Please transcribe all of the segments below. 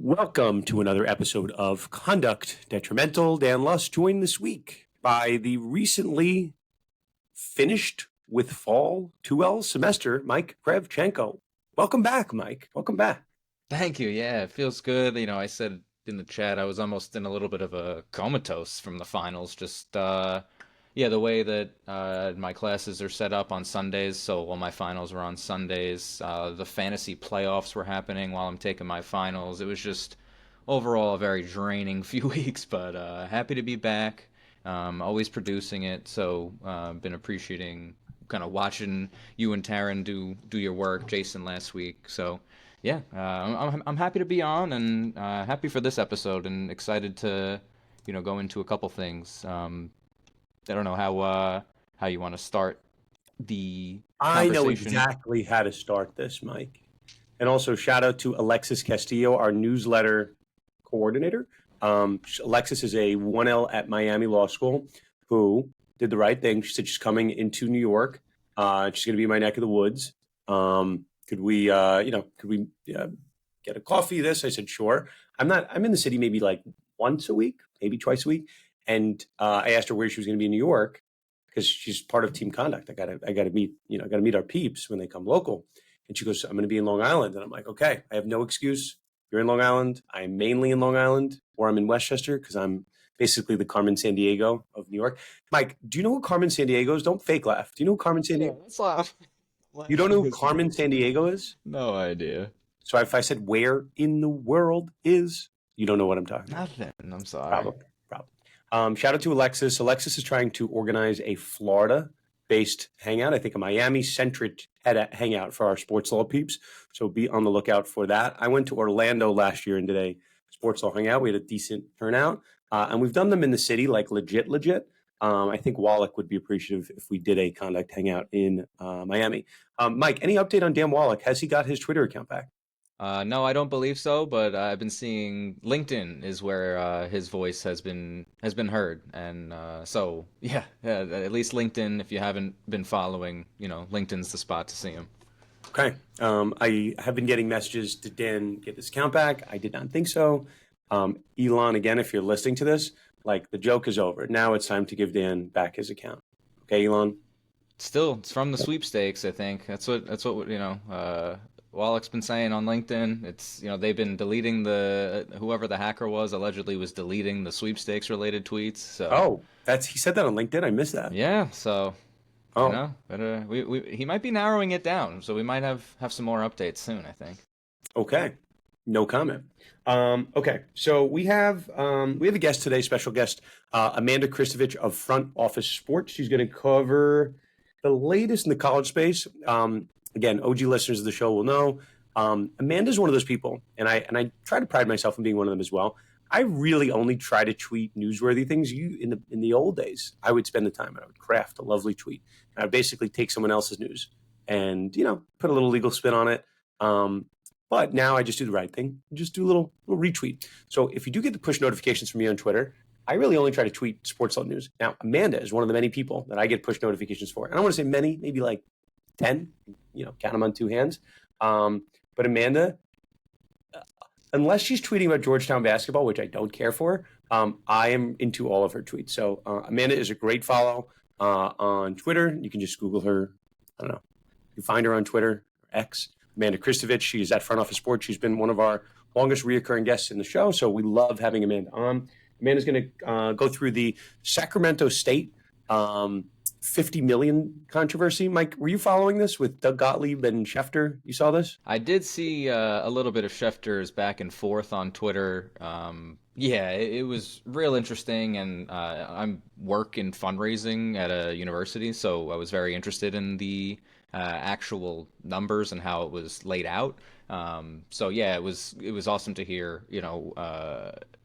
Welcome to another episode of Conduct Detrimental. Dan Luss, joined this week by the recently finished with fall 2L semester, Mike Krevchenko. Welcome back, Mike. Welcome back. Thank you. Yeah, it feels good. I said in the chat I was almost in a little bit of a comatose from the finals. Just yeah, the way that my classes are set up on Sundays. So while my finals were on Sundays, the fantasy playoffs were happening while I'm taking my finals. It was just overall a very draining few weeks, but happy to be back. Always producing it, so been appreciating kind of watching you and Taryn do your work, Jason last week. So yeah, I'm happy to be on and happy for this episode and excited to go into a couple things. I don't know how you want to start the I know conversation. exactly how to start this, Mike. And also, shout out to Alexis Castillo, our newsletter coordinator. Alexis is a 1L at Miami Law School who did the right thing. She said she's coming into New York. She's going to be in my neck of the woods. Could we get a coffee? I said, sure. I'm in the city maybe like once a week, maybe twice a week. And I asked her where she was going to be in New York because she's part of Team Conduct. I gotta meet our peeps when they come local. And she goes, I'm going to be in Long Island. And I'm like, okay, I have no excuse. You're in Long Island. I'm mainly in Long Island, or I'm in Westchester because I'm basically the Carmen Sandiego of New York. Mike, do you know who Carmen Sandiego is? Don't fake laugh. Do you know who Carmen Yeah, Sandiego? let's laugh. You don't know Laughing who is Carmen Sandiego is? no idea. So if I said where in the world is, you don't know what I'm talking about. Nothing. I'm sorry. Probably. Shout out to Alexis. Alexis is trying to organize a Florida-based hangout. I think a Miami-centric hangout for our sports law peeps. So be on the lookout for that. I went to Orlando last year and did a sports law hangout. We had a decent turnout, and we've done them in the city, like legit. I think Wallach would be appreciative if we did a conduct hangout in Miami. Mike, any update on Dan Wallach? Has he got his Twitter account back? No, I don't believe so, but I've been seeing LinkedIn is where his voice has been heard, and so yeah, at least LinkedIn. If you haven't been following, LinkedIn's the spot to see him. Okay. I have been getting messages. Did Dan get his account back? I did not think so. Elon, again, if you're listening to this, like the joke is over. Now it's time to give Dan back his account. Okay, Elon? Still, it's from the sweepstakes. I think that's what Wallach's been saying on LinkedIn. It's they've been deleting the whoever the hacker was allegedly was deleting the sweepstakes related tweets. So Oh, he said that on LinkedIn. I missed that. yeah, so Oh, but he might be narrowing it down. So we might have some more updates soon, I think. okay. No comment. Okay, so we have a guest today, special guest, Amanda Christovich of Front Office Sports. She's going to cover the latest in the college space. Again, OG listeners of the show will know. Amanda's one of those people, and I try to pride myself in being one of them as well. I really only try to tweet newsworthy things. In the old days, I would spend the time and I would craft a lovely tweet. I would basically take someone else's news and put a little legal spin on it. But now I just do the right thing. Just do a little retweet. So if you do get the push notifications from me on Twitter, I really only try to tweet sports law news. Now, Amanda is one of the many people that I get push notifications for. And I don't want to say many, maybe like 10, count them on two hands. But Amanda, unless she's tweeting about Georgetown basketball, which I don't care for, I am into all of her tweets. So Amanda is a great follow on Twitter. You can just Google her. I don't know. You find her on Twitter, X. Amanda Christovich. She is at Front Office Sports. She's been one of our longest reoccurring guests in the show, so we love having Amanda on. Amanda's going to go through the Sacramento State 50 million controversy. Mike, were you following this with Doug Gottlieb and Schefter? You saw this? I did see a little bit of Schefter's back and forth on Twitter. Yeah, it was real interesting, and I'm work in fundraising at a university, so I was very interested in the actual numbers and how it was laid out. So yeah, it was awesome to hear,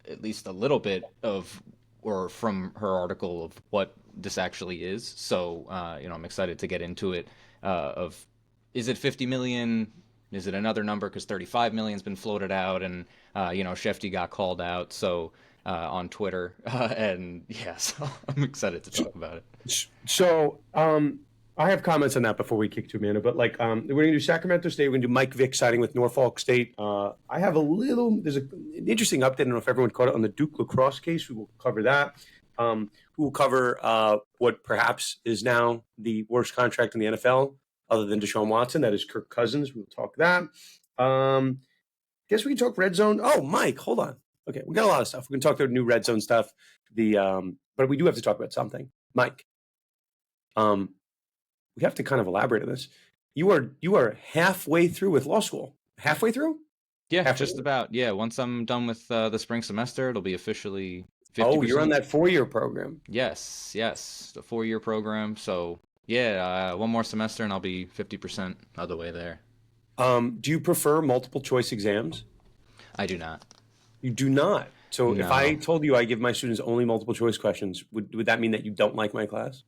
at least a little bit of or from her article of what this actually is. So I'm excited to get into it. Of is it 50 million? Is it another number? Because 35 million's been floated out, and Shefty got called out. So on Twitter, and yeah, so I'm excited to talk about it. So I have comments on that before we kick to Amanda, but like we're going to do Sacramento State. We're going to do Mike Vick signing with Norfolk State. I have an interesting update. I don't know if everyone caught it on the Duke lacrosse case. We will cover that. We will cover what perhaps is now the worst contract in the NFL, other than Deshaun Watson. That is Kirk Cousins. We'll talk that. Guess we can talk red zone. Oh, Mike, hold on. Okay, we got a lot of stuff. We can talk the new red zone stuff. But we do have to talk about something, Mike. We have to kind of elaborate on this. You are halfway through with law school. Halfway through? Yeah, Halfway just through. about. Yeah, once I'm done with the spring semester, it'll be officially Oh, you're on 50%. that 4-year program. Yes, the 4-year program. So yeah, one more semester and I'll be 50% of the way there. Do you prefer multiple choice exams? I do not. You do not. So if I No. told you I give my students only multiple choice questions, would that mean that you don't like my class?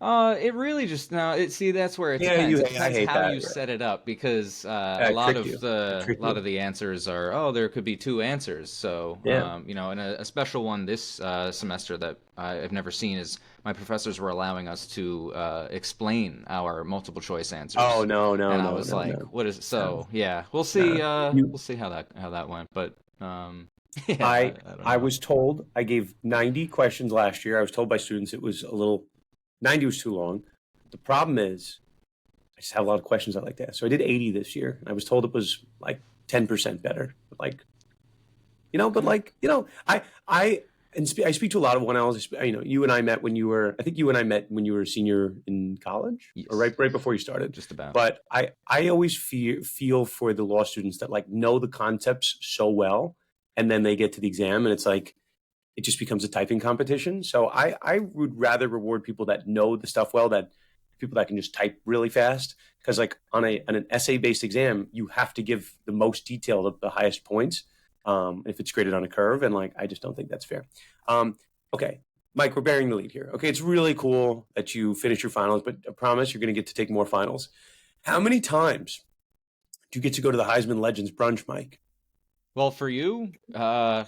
It really just no. See, that's where it Yeah, depends. It I depends hate how that. you Yeah. set it up because I tricked you. I a tricked lot you. of the answers are there could be two answers. So Yeah. and a special one this semester that I've never seen is my professors were allowing us to explain our multiple choice Oh answers, no, no, and I no, was no, like, no. "What is?" No. So yeah, we'll see. No. You We'll see how that went. But I I don't I know. was told I gave 90 questions last year. I was told by students it was 90 was too long. The problem is I just have a lot of questions I'd like to ask. So I did 80 this year, and I was told it was like 10% better. But like, Okay. I speak to a lot of 1Ls. You and I met when you were, I think you and I met when you were a senior in college or Yes, right before you started. just about. But I always feel for the law students that like know the concepts so well, and then they get to the exam and it's like, it just becomes a typing competition. So I would rather reward people that know the stuff well, that people that can just type really fast. Because like on an essay based exam, you have to give the most detail, the highest points, if it's graded on a curve, and like I just don't think that's fair. Um, okay, Mike, we're bearing the lead here. Okay, it's really cool that you finished your finals, but I promise you're going to get to take more finals. How many times do you get to go to the Heisman Legends brunch, Mike? Well, for you, I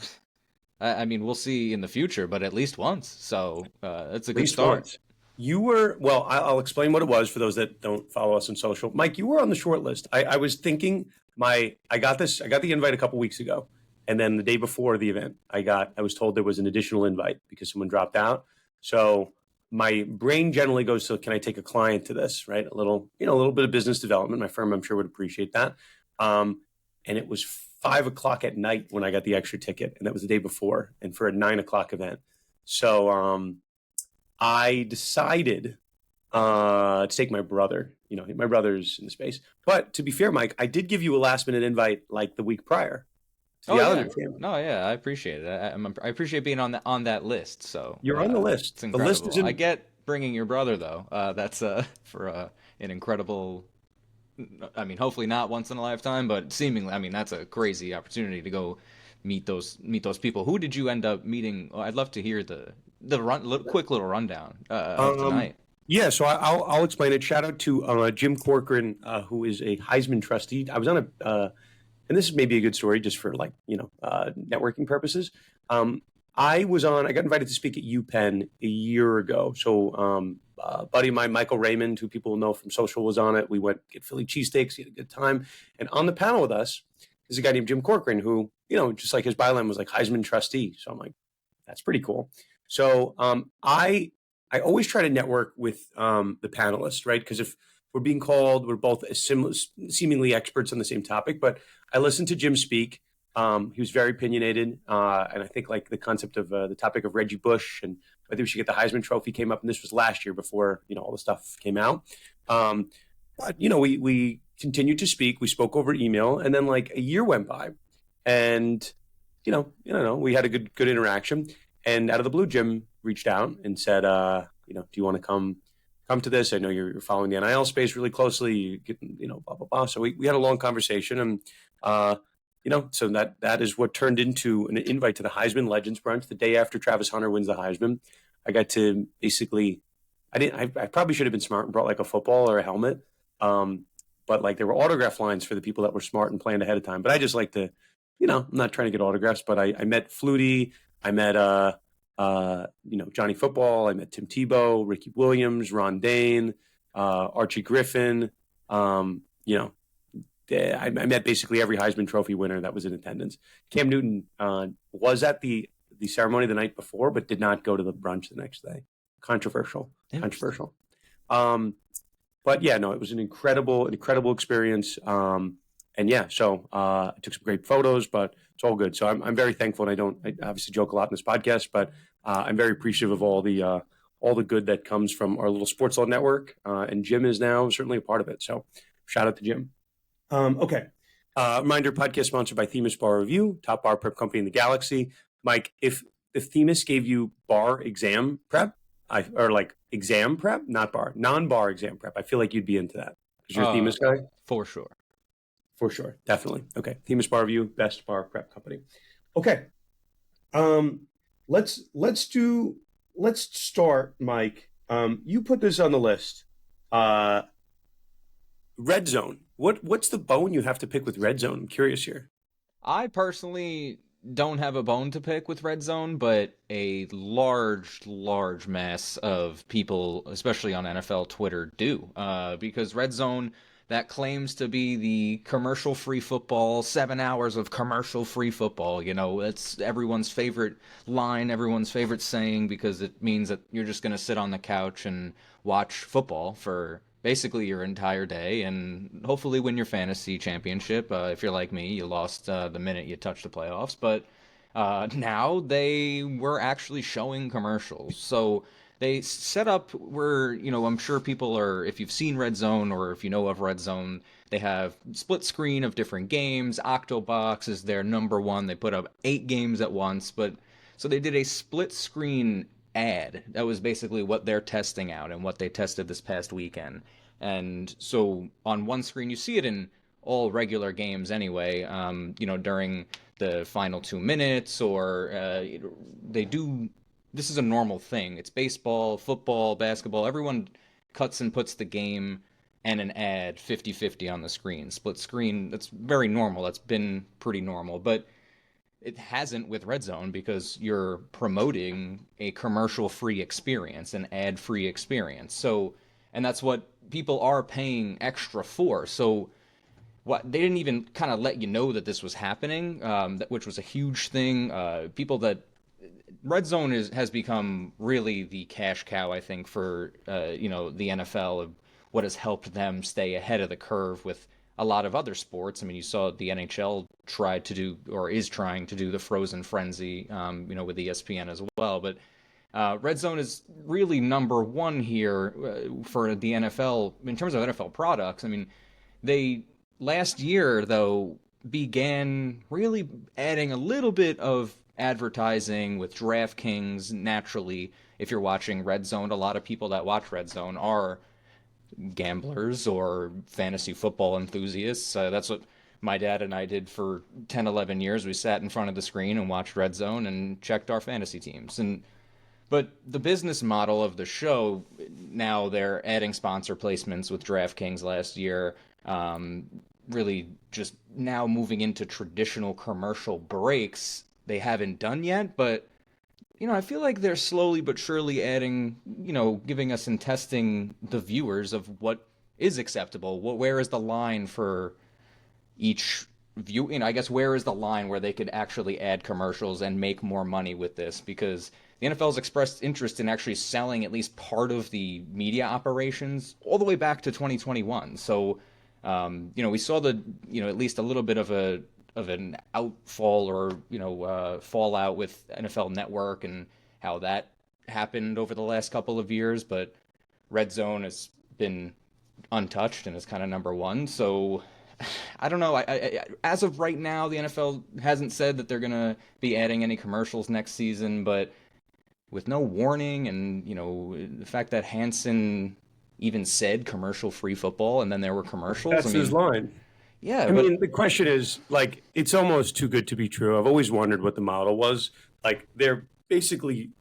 mean, we'll see in the future, but at least once. So it's a At good least start. once. You were, well, I'll explain what it was for those that don't follow us on social. Mike, you were on the short list. I was thinking I got the invite a couple weeks ago. And then the day before the event, I was told there was an additional invite because someone dropped out. So my brain generally goes to, can I take a client to this, right? A little bit of business development. My firm, I'm sure, would appreciate that. Um, and it was 5 o'clock at night when I got the extra ticket. And that was the day before and for a 9 o'clock event. So, I decided to take my brother. My brother's in the space. But to be fair, Mike, I did give you a last minute invite like the week prior to Oh the yeah, Islanders game. no, yeah, I appreciate it. I appreciate being on that list. So You're on the it's list. The list is incredible. I in. get bringing your brother though. That's for an incredible. I mean, hopefully not once in a lifetime, but seemingly, I mean, that's a crazy opportunity to go meet those people. Who did you end up meeting? Oh, I'd love to hear quick little rundown of Um, tonight. yeah, so I'll explain it. Shout out to Jim Corcoran, who is a Heisman trustee. I was on and this is maybe a good story just for like networking purposes. Um, I got invited to speak at UPenn a year ago. So a buddy of mine, Michael Raymond, who people know from social, was on it. We went get Philly cheesesteaks, had a good time, and on the panel with us is a guy named Jim Corcoran, who just like his byline was like Heisman trustee. So I'm like, that's pretty cool. So I always try to network with the panelists, right? Because if we're being called, we're both seemingly experts on the same topic. But I listened to Jim speak. He was very opinionated, and I think like the concept of the topic of Reggie Bush and whether we should get the Heisman Trophy came up, and this was last year before all the stuff came out. Um, but we continued to speak. We spoke over email, and then like a year went by, and we had a good interaction. And out of the blue, Jim reached out and said, do you want to come to this? I know you're following the NIL space really closely. You get, blah blah blah. So we had a long conversation, and so that is what turned into an invite to the Heisman Legends brunch the day after Travis Hunter wins the Heisman. I got to basically, I probably should have been smart and brought like a football or a helmet. Um, but like there were autograph lines for the people that were smart and planned ahead of time. But I just like to, I'm not trying to get autographs, but I met Flutie. I met Johnny Football. I met Tim Tebow, Ricky Williams, Ron Dane, Archie Griffin. You know, I met basically every Heisman Trophy winner that was in attendance. Cam Newton was at the ceremony the night before, but did not go to the brunch the next day. Controversial. Interesting. Controversial. Um, but yeah, no, it was an incredible experience. And yeah, so I took some great photos, but it's all good. So I'm very thankful, and I obviously joke a lot in this podcast, but I'm very appreciative of all the good that comes from our little sports law network. And Jim is now certainly a part of it. So shout out to Jim. Okay. Reminder: podcast sponsored by Themis Bar Review, top bar prep company in the galaxy. Mike, if Themis gave you bar exam prep, or like exam prep, not bar, non-bar exam prep, I feel like you'd be into that because you're a Themis guy. For sure. For sure, definitely. Okay, Themis Bar Review, best bar prep company. Okay, let's start, Mike. You put this on the list. Red zone. What's the bone you have to pick with red zone? I'm curious here. I personally don't have a bone to pick with Red Zone, but a large mass of people, especially on NFL Twitter, do. Because Red Zone, that claims to be the commercial-free football, 7 hours of commercial-free football. You know, it's everyone's favorite line, everyone's favorite saying, because it means that you're just going to sit on the couch and watch football for basically your entire day and hopefully win your fantasy championship. If you're like me, you lost the minute you touched the playoffs. But now they were actually showing commercials. So they set up where, you know, I'm sure people are, if you've seen Red Zone or if you know of Red Zone, they have split screen of different games. Octobox is their number one. They put up 8 games at once. But so they did a split screen ad. That was basically what they're testing out and what they tested this past weekend. And so on one screen, you see it in all regular games anyway, you know, during the final 2 minutes, or they do, this is a normal thing. It's baseball, football, basketball. Everyone cuts and puts the game and an ad 50-50 on the screen. Split screen, that's very normal. That's been pretty normal. But it hasn't with Red Zone because you're promoting a commercial-free experience, an ad-free experience. So, and that's what people are paying extra for. So, what they didn't even kind of let you know that this was happening, which was a huge thing. People that Red Zone has become really the cash cow, I think, for you know, the NFL, of what has helped them stay ahead of the curve with a lot of other sports. I mean, you saw the NHL tried to do, or is trying to do, the Frozen Frenzy, you know, with ESPN as well. But Red Zone is really number one here for the NFL in terms of NFL products. I mean, they last year, though, began really adding a little bit of advertising with DraftKings. Naturally, if you're watching Red Zone, a lot of people that watch Red Zone are gamblers or fantasy football enthusiasts. That's what my dad and I did for 10, 11 years. We sat in front of the screen and watched Red Zone and checked our fantasy teams. But the business model of the show, now they're adding sponsor placements with DraftKings last year, really just now moving into traditional commercial breaks. They haven't done yet, but you know, I feel like they're slowly but surely adding, you know, giving us and testing the viewers of what is acceptable. Where is the line for each view? You know, I guess where is the line where they could actually add commercials and make more money with this? Because the NFL's expressed interest in actually selling at least part of the media operations all the way back to 2021. So, you know, we saw you know, at least a little bit of an outfall, or you know, fallout with NFL Network and how that happened over the last couple of years. But Red Zone has been untouched and is kind of number one. So I don't know. As of right now, the NFL hasn't said that they're gonna be adding any commercials next season, but with no warning, and you know, the fact that Hansen even said commercial-free football, and then there were commercials. That's his line. Yeah, I but mean, the question is, like, it's almost too good to be true. I've always wondered what the model was. Like, they're basically,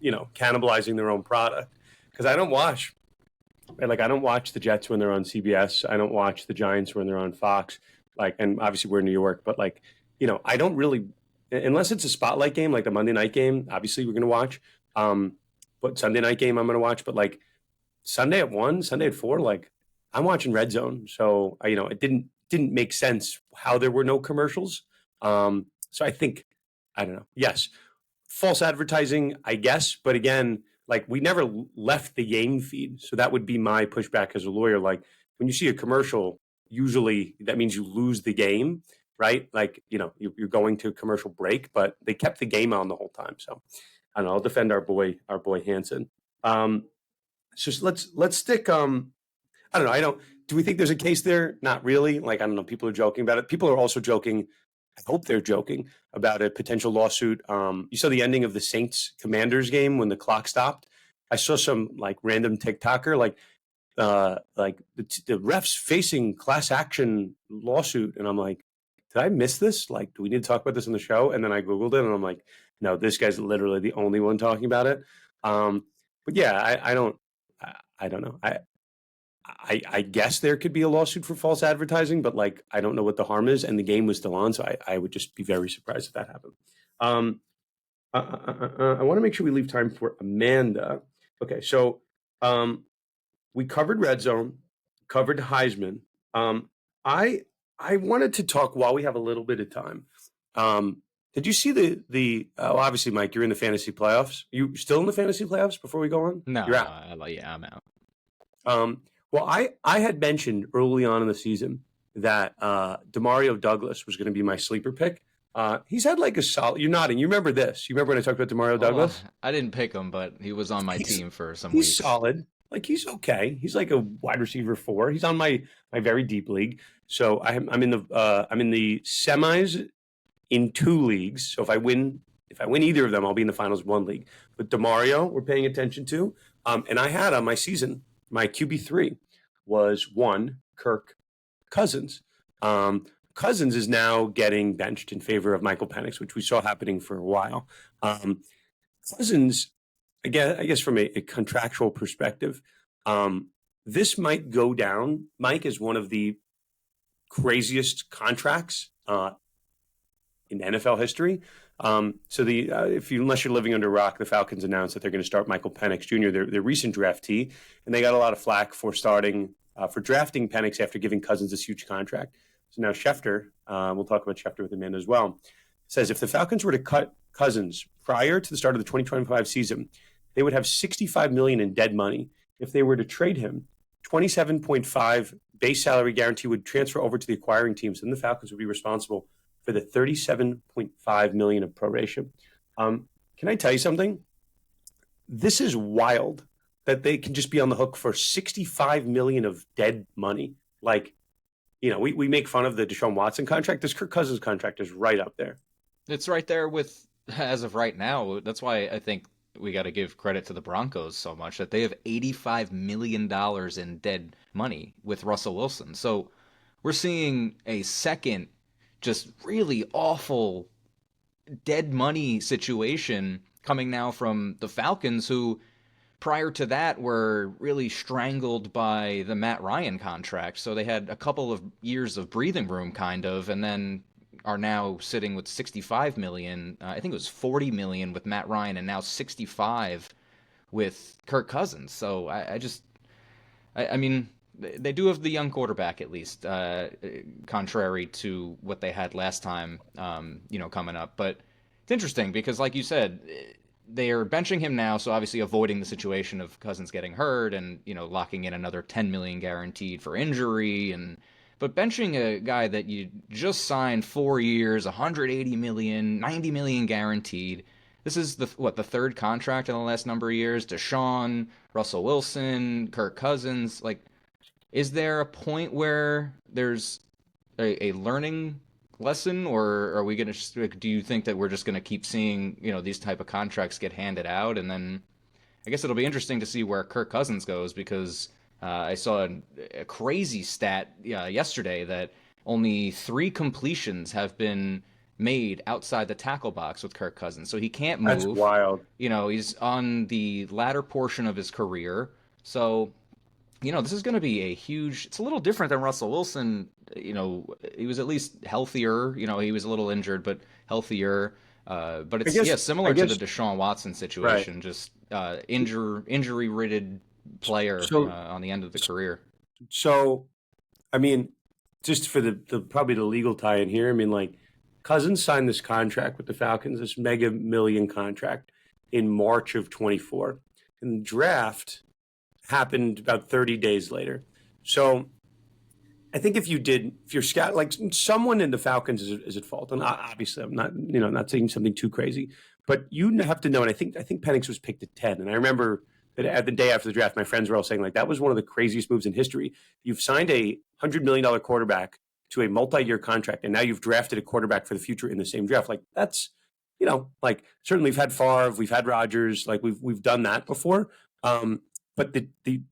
you know, cannibalizing their own product. Because I don't watch the Jets when they're on CBS. I don't watch the Giants when they're on Fox. Like, and obviously we're in New York, but like, you know, I don't really, unless it's a spotlight game, like the Monday night game, obviously we're going to watch. But Sunday night game I'm going to watch. But like, Sunday at 1, Sunday at 4, like I'm watching Red Zone. So it didn't make sense how there were no commercials. So I think, I don't know. Yes, false advertising, I guess, but again, like we never left the game feed. So that would be my pushback as a lawyer. Like when you see a commercial, usually that means you lose the game, right? Like, you're going to a commercial break, but they kept the game on the whole time. So I don't know. I'll defend our boy Hanson. So let's stick. I don't know. I don't. Do we think there's a case there? Not really. Like I don't know. People are joking about it. People are also joking. I hope they're joking about a potential lawsuit. You saw the ending of the Saints Commanders game when the clock stopped. I saw some like random TikToker like the refs facing class action lawsuit, and I'm like, did I miss this? Like, do we need to talk about this on the show? And then I googled it, and I'm like, no, this guy's literally the only one talking about it. But yeah, I don't know. I guess there could be a lawsuit for false advertising, but like I don't know what the harm is, and the game was still on, so I would just be very surprised if that happened. Um, I want to make sure we leave time for Amanda. Okay, so um, we covered Red Zone, covered Heisman. I I wanted to talk while we have a little bit of time. Did you see the? Obviously, Mike, you're in the fantasy playoffs. You still in the fantasy playoffs? Before we go on, No, you're no, out. yeah, I'm out. Well, I had mentioned early on in the season that Demario Douglas was going to be my sleeper pick. He's had like a solid. You're nodding. You remember this? You remember when I talked about Demario Well, Douglas? I didn't pick him, but he was on my He's team for some he's weeks. solid. Like he's okay. He's like a wide receiver 4. He's on my very deep league. So I'm in the semis in 2 leagues. So if I win either of them, I'll be in the finals 1 league. But Demario, we're paying attention to. And I had on my season, my QB3 was 1 Kirk Cousins. Cousins is now getting benched in favor of Michael Penix, which we saw happening for a while. Cousins, again, I guess from a contractual perspective, this might go down, Mike, as one of the craziest contracts in NFL history. So unless you're living under a rock, the Falcons announced that they're going to start Michael Penix Jr., their recent draftee, and they got a lot of flack for drafting Penix after giving Cousins this huge contract. So now Schefter, we'll talk about Schefter with Amanda as well, says if the Falcons were to cut Cousins prior to the start of the 2025 season, they would have $65 million in dead money. If they were to trade him, 27.5 base salary guarantee would transfer over to the acquiring teams, and the Falcons would be responsible for the 37.5 million of proration. Can I tell you something? This is wild that they can just be on the hook for 65 million of dead money. Like, we make fun of the Deshaun Watson contract. This Kirk Cousins contract is right up there. It's right there with, as of right now. That's why I think we got to give credit to the Broncos so much that they have $85 million in dead money with Russell Wilson. So we're seeing a second just really awful dead money situation coming now from the Falcons, who prior to that were really strangled by the Matt Ryan contract. So they had a couple of years of breathing room, kind of, and then are now sitting with 65 million. I think it was 40 million with Matt Ryan, and now 65 with Kirk Cousins. So I mean, they do have the young quarterback at least, contrary to what they had last time, coming up. But it's interesting because, like you said, they are benching him now, so obviously avoiding the situation of Cousins getting hurt and locking in another 10 million guaranteed for injury. But benching a guy that you just signed 4 years, 180 million, 90 million guaranteed. This is the third contract in the last number of years. Deshaun, Russell Wilson, Kirk Cousins. Like, is there a point where there's a learning lesson, or are we going to? Do you think that we're just going to keep seeing these type of contracts get handed out, and then I guess it'll be interesting to see where Kirk Cousins goes because I saw a crazy stat yesterday that only 3 completions have been made outside the tackle box with Kirk Cousins, so he can't move. That's wild. He's on the latter portion of his career, so. This is going to be a huge. It's a little different than Russell Wilson. He was at least healthier. He was a little injured, but healthier. But it's similar to the Deshaun Watson situation. Right. Just injury-ridden player So, on the end of the career. so I mean, just for the probably the legal tie in here, I mean, like Cousins signed this contract with the Falcons, this mega million contract in March of 24. And the draft happened about 30 days later. So I think if you're scout, like someone in the Falcons is at fault. And obviously I'm not, not saying something too crazy, but you have to know. And I think Penix was picked at 10. And I remember that at the day after the draft, my friends were all saying like, that was one of the craziest moves in history. You've signed a $100 million quarterback to a multi-year contract. And now you've drafted a quarterback for the future in the same draft. Like that's, like certainly we've had Favre, we've had Rodgers, like we've done that before. But the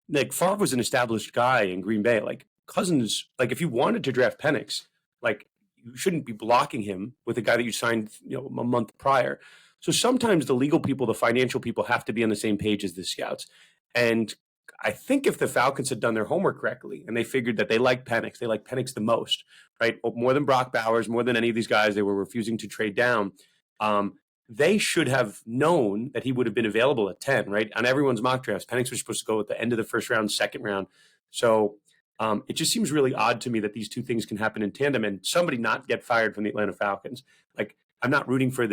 like Favre was an established guy in Green Bay. Like Cousins, like if you wanted to draft Penix, like you shouldn't be blocking him with a guy that you signed, a month prior. So sometimes the legal people, the financial people have to be on the same page as the scouts. And I think if the Falcons had done their homework correctly and they figured that they like Penix the most, right? More than Brock Bowers, more than any of these guys, they were refusing to trade down. Um, they should have known that he would have been available at 10, right? On everyone's mock drafts, Penix was supposed to go at the end of the first round, second round. So it just seems really odd to me that these two things can happen in tandem and somebody not get fired from the Atlanta Falcons. Like, I'm not rooting for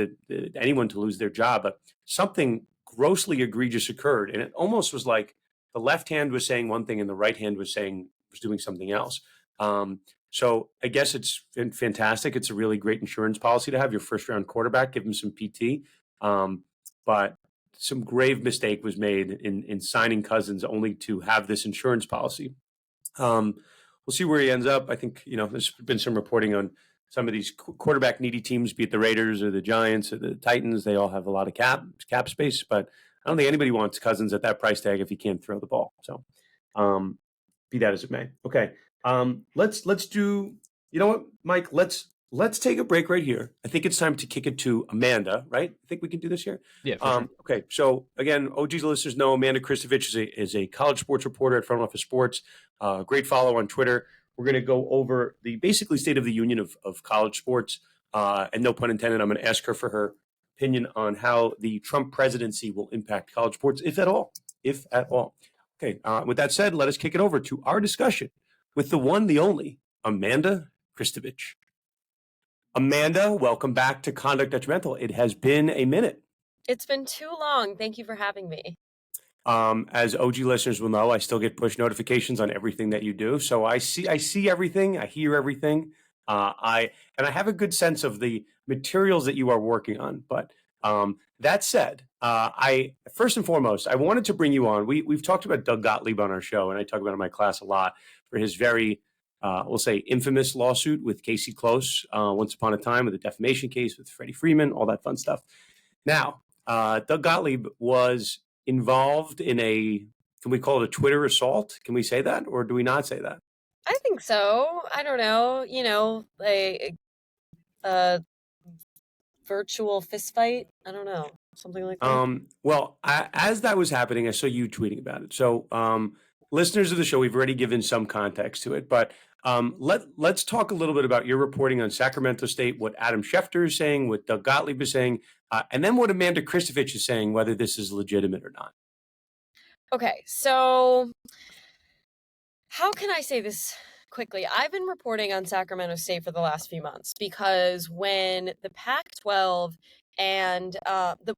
anyone to lose their job, but something grossly egregious occurred. And it almost was like the left hand was saying one thing and the right hand was doing something else. So I guess it's fantastic. It's a really great insurance policy to have your first round quarterback, give him some PT. But some grave mistake was made in signing Cousins only to have this insurance policy. We'll see where he ends up. I think, there's been some reporting on some of these quarterback needy teams, be it the Raiders or the Giants or the Titans. They all have a lot of cap space, but I don't think anybody wants Cousins at that price tag if he can't throw the ball. So, be that as it may. Okay. Let's do, you know what, Mike, let's take a break right here. I think it's time to kick it to Amanda, right? I think we can do this here. Yeah, for sure. Okay. So again, OG's listeners know Amanda Christovich is a college sports reporter at Front Office Sports. Great follow on Twitter. We're going to go over the basically state of the union of college sports. And no pun intended, I'm going to ask her for her opinion on how the Trump presidency will impact college sports, if at all. If at all. Okay. With that said, let us kick it over to our discussion with the one, the only, Amanda Christovich. Amanda, welcome back to Conduct Detrimental. It has been a minute. It's been too long. Thank you for having me. As OG listeners will know, I still get push notifications on everything that you do. So I see everything. I hear everything. I have a good sense of the materials that you are working on. But that said, I first and foremost, I wanted to bring you on. We've talked about Doug Gottlieb on our show, and I talk about it in my class a lot for his very, we'll say, infamous lawsuit with Casey Close once upon a time, with a defamation case with Freddie Freeman, all that fun stuff. Now, Doug Gottlieb was involved in can we call it a Twitter assault? Can we say that, or do we not say that? I think so. I don't know, like a virtual fist fight. I don't know, something like that. Well, as that was happening, I saw you tweeting about it. So, listeners of the show, we've already given some context to it, but let's talk a little bit about your reporting on Sacramento State, what Adam Schefter is saying, what Doug Gottlieb is saying, and then what Amanda Christovich is saying, whether this is legitimate or not. Okay, so how can I say this quickly? I've been reporting on Sacramento State for the last few months because when the Pac-12 and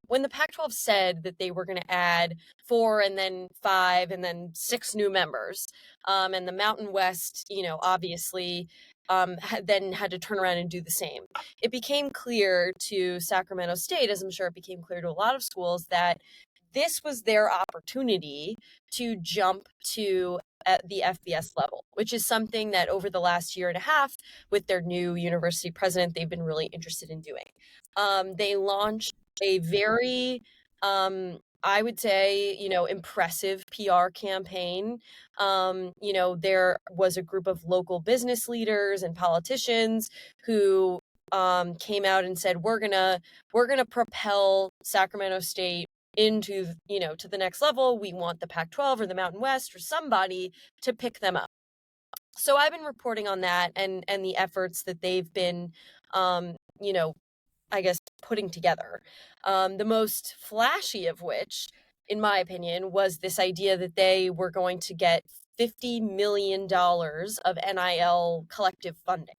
when the Pac-12 said that they were going to add 4 and then 5 and then 6 new members, and the Mountain West, obviously then had to turn around and do the same. It became clear to Sacramento State, as I'm sure it became clear to a lot of schools, that this was their opportunity to jump to at the FBS level, which is something that over the last year and a half with their new university president, they've been really interested in doing. They launched a very, I would say, impressive PR campaign. There was a group of local business leaders and politicians who came out and said, we're gonna propel Sacramento State into, to the next level. We want the Pac-12 or the Mountain West or somebody to pick them up. So I've been reporting on that and the efforts that they've been, I guess, putting together. The most flashy of which in my opinion, was this idea that they were going to get $50 million of NIL collective funding.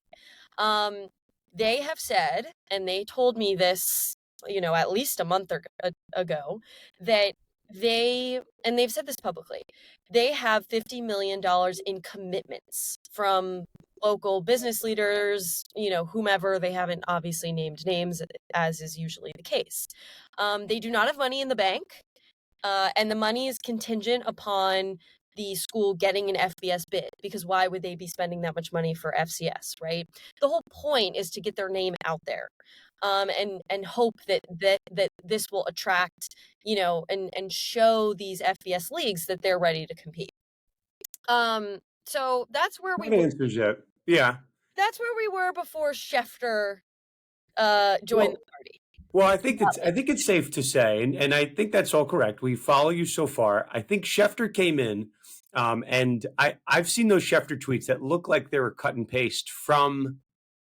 They have said, and they told me this, at least a month ago, that they've said this publicly, they have $50 million in commitments from local business leaders, whomever. They haven't obviously named names, as is usually the case. They do not have money in the bank, and the money is contingent upon the school getting an FBS bid, because why would they be spending that much money for FCS, right? The whole point is to get their name out there, and hope that this will attract, and show these FBS leagues that they're ready to compete. So that's where we That answers it. Yeah. that's where we were before Schefter joined the party. Well, I think it's safe to say, and I think that's all correct. We follow you so far. I think Schefter came in, and I've seen those Schefter tweets that look like they were cut and paste from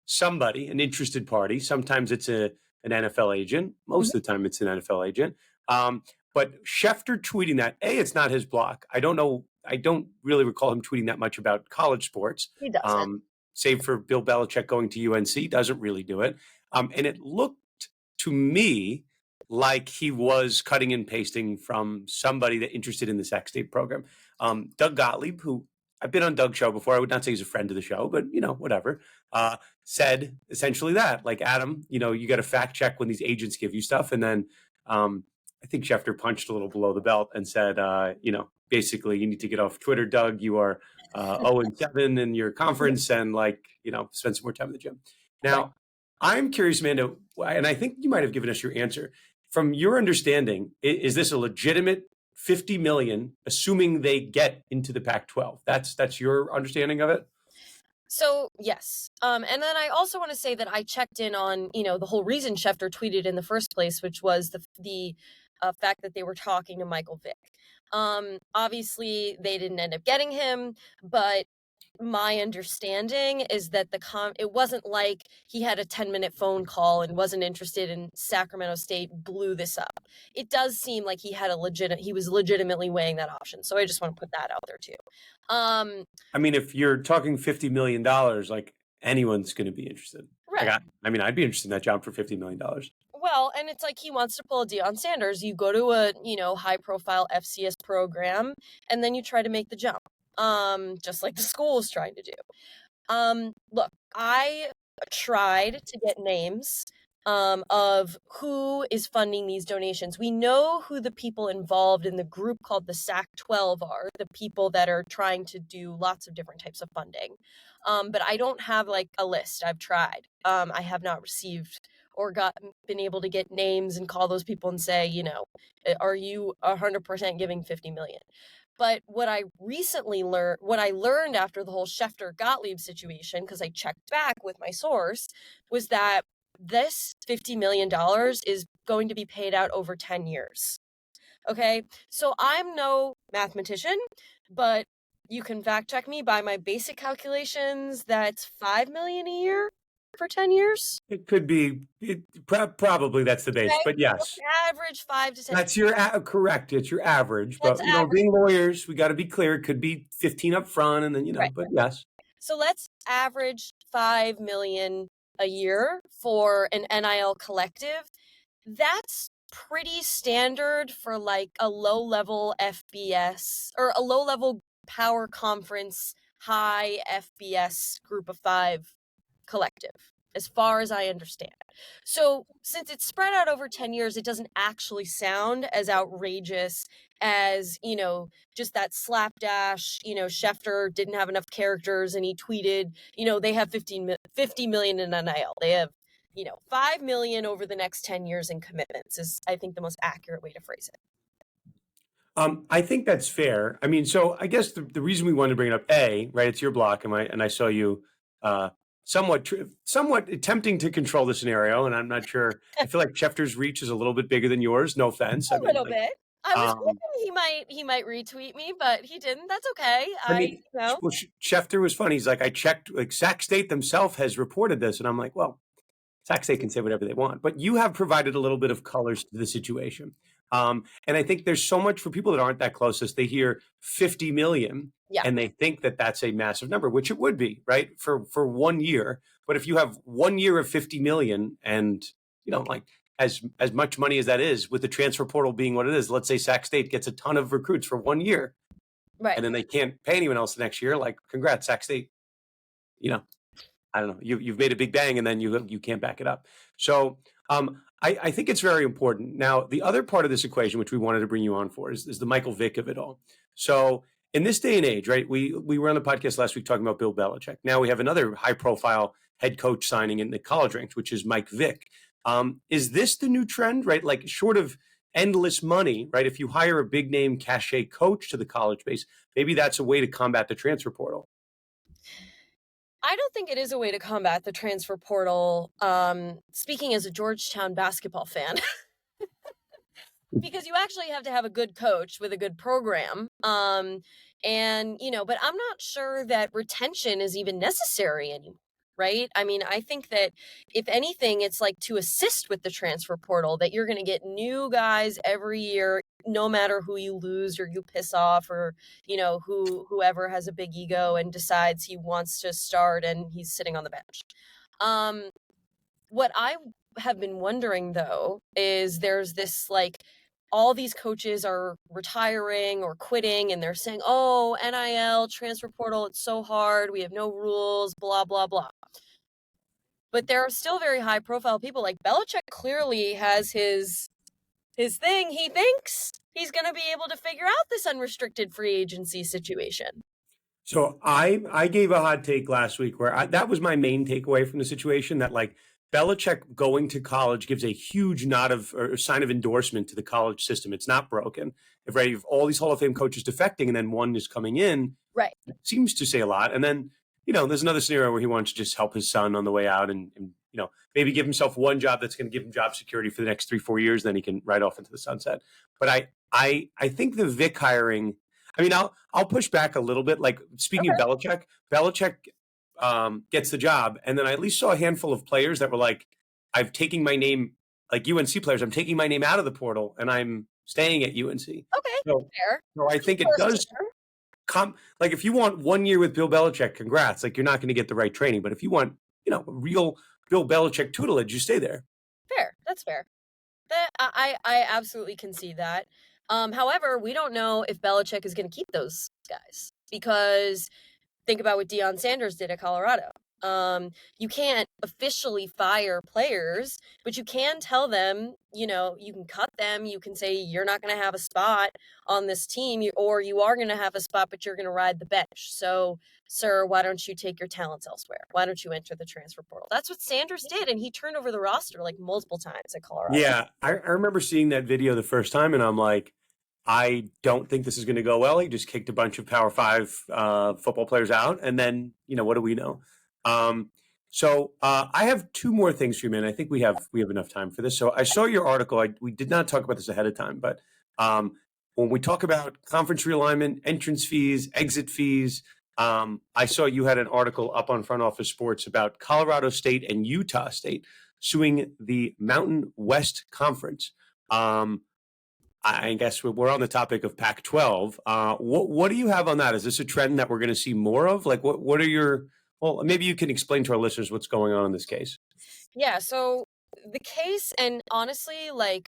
somebody, an interested party. Sometimes it's an NFL agent. Most of the time, it's an NFL agent. But Schefter tweeting that, it's not his block. I don't know. I don't really recall him tweeting that much about college sports. He doesn't. Save for Bill Belichick going to UNC, doesn't really do it. And it looked to me like he was cutting and pasting from somebody that interested in the Sac-12 program. Doug Gottlieb, who I've been on Doug's show before, I would not say he's a friend of the show, but whatever, said essentially that, like, Adam, you got to fact check when these agents give you stuff. And then I think Schefter punched a little below the belt and said, basically, you need to get off Twitter, Doug. You are 0-7 in your conference, and spend some more time in the gym. Now, I'm curious, Amanda, and I think you might have given us your answer. From your understanding, is this a legitimate $50 million, assuming they get into the Pac-12? That's your understanding of it? So, yes. And then I also want to say that I checked in on, the whole reason Schefter tweeted in the first place, which was the fact that they were talking to Michael Vick. Obviously, they didn't end up getting him, but my understanding is that it wasn't like he had a 10-minute phone call and wasn't interested in Sacramento State, blew this up. It does seem like he was legitimately weighing that option. So I just want to put that out there too. I mean, if you're talking $50 million, like, anyone's going to be interested. Right. I'd be interested in that job for $50 million. Well, and it's like he wants to pull a Deion Sanders. You go to a, high-profile FCS program, and then you try to make the jump, just like the school is trying to do. Look, I tried to get names of who is funding these donations. We know who the people involved in the group called the Sac-12 are, the people that are trying to do lots of different types of funding. But I don't have a list. I've tried. I have not received or been able to get names and call those people and say, are you 100% giving 50 million? But what I learned after the whole Schefter Gottlieb situation, because I checked back with my source, was that this $50 million is going to be paid out over 10 years. Okay, so I'm no mathematician, but you can fact check me by my basic calculations. That's $5 million a year for 10 years. It could be, probably that's the base, but yes. Average 5 to 10. That's your correct. It's your average, but being lawyers, we got to be clear. It could be 15 up front, and then but yes. So let's average 5 million a year for an NIL collective. That's pretty standard for a low-level FBS or a low-level power conference high FBS group of 5 collective, as far as I understand. So since it's spread out over 10 years, it doesn't actually sound as outrageous as, just that slapdash, Schefter didn't have enough characters and he tweeted, they have 50 million in NIL. They have, 5 million over the next 10 years in commitments is, I think, the most accurate way to phrase it. I think that's fair. I mean, so I guess the reason we wanted to bring it up, right, it's your block, and I saw you somewhat attempting to control the scenario, and I'm not sure. I feel like Schefter's reach is a little bit bigger than yours. No offense. A little bit. I was hoping he might retweet me, but he didn't. That's okay. Well, Schefter was funny. He's like, I checked, Sac State themselves has reported this, and I'm like, well, Sac State can say whatever they want, but you have provided a little bit of colors to the situation. And I think there's so much for people that aren't that closest. They hear 50 million Yeah. and they think that that's a massive number, which it would be, right? For 1 year. But if you have 1 year of 50 million and, like as much money as that is, with the transfer portal being what it is, let's say Sac State gets a ton of recruits for 1 year. Right. And then they can't pay anyone else the next year. Like, congrats, Sac State. I don't know. You've made a big bang, and then you can't back it up. So I think it's very important. Now, the other part of this equation, which we wanted to bring you on for, is the Michael Vick of it all. So in this day and age, right? We were on the podcast last week talking about Bill Belichick. Now we have another high-profile head coach signing in the college ranks, which is Mike Vick. Is this the new trend, right? Like, short of endless money, right? If you hire a big name cachet coach to the college base, maybe that's a way to combat the transfer portal. I don't think it is a way to combat the transfer portal. Speaking as a Georgetown basketball fan, because you actually have to have a good coach with a good program. But I'm not sure that retention is even necessary anymore. Right? I mean, I think that if anything, it's like to assist with the transfer portal, that you're going to get new guys every year, no matter who you lose or you piss off, or, whoever has a big ego and decides he wants to start and he's sitting on the bench. What I have been wondering, though, is there's this all these coaches are retiring or quitting, and they're saying, oh, NIL, transfer portal, it's so hard. We have no rules, blah, blah, blah. But there are still very high profile people. Like Belichick clearly has his thing. He thinks he's going to be able to figure out this unrestricted free agency situation. So I gave a hot take last week where that was my main takeaway from the situation, that like Belichick going to college gives a huge nod of or sign of endorsement to the college system. It's not broken. If all these Hall of Fame coaches defecting and then one is coming in, right, it seems to say a lot. And then, there's another scenario where he wants to just help his son on the way out and maybe give himself one job that's going to give him job security for the next 3-4 years. Then he can ride off into the sunset. But I think the Vick hiring, I mean, I'll push back a little bit. Like, speaking of Belichick gets the job. And then I at least saw a handful of players that were like, I've taken my name, like UNC players, I'm taking my name out of the portal and I'm staying at UNC. Okay, fair. So I think it does come, like, if you want 1 year with Bill Belichick, congrats. Like, you're not going to get the right training. But if you want, real Bill Belichick tutelage, you stay there. Fair. That's fair. I absolutely can see that. However, we don't know if Belichick is going to keep those guys, because think about what Deion Sanders did at Colorado. You can't officially fire players, but you can tell them, you can cut them. You can say you're not going to have a spot on this team, or you are going to have a spot, but you're going to ride the bench. So, sir, why don't you take your talents elsewhere? Why don't you enter the transfer portal? That's what Sanders did, and he turned over the roster like multiple times at Colorado. Yeah, I remember seeing that video the first time, and I'm like, I don't think this is going to go well. He just kicked a bunch of Power 5 football players out, and then, what do we know? So I have two more things for you, man. I think we have enough time for this. So I saw your article. We did not talk about this ahead of time, but when we talk about conference realignment, entrance fees, exit fees, I saw you had an article up on Front Office Sports about Colorado State and Utah State suing the Mountain West Conference. I guess we're on the topic of Pac-12. What do you have on that? Is this a trend that we're going to see more of? Like, what are your... Well, maybe you can explain to our listeners what's going on in this case. Yeah, so the case, and honestly,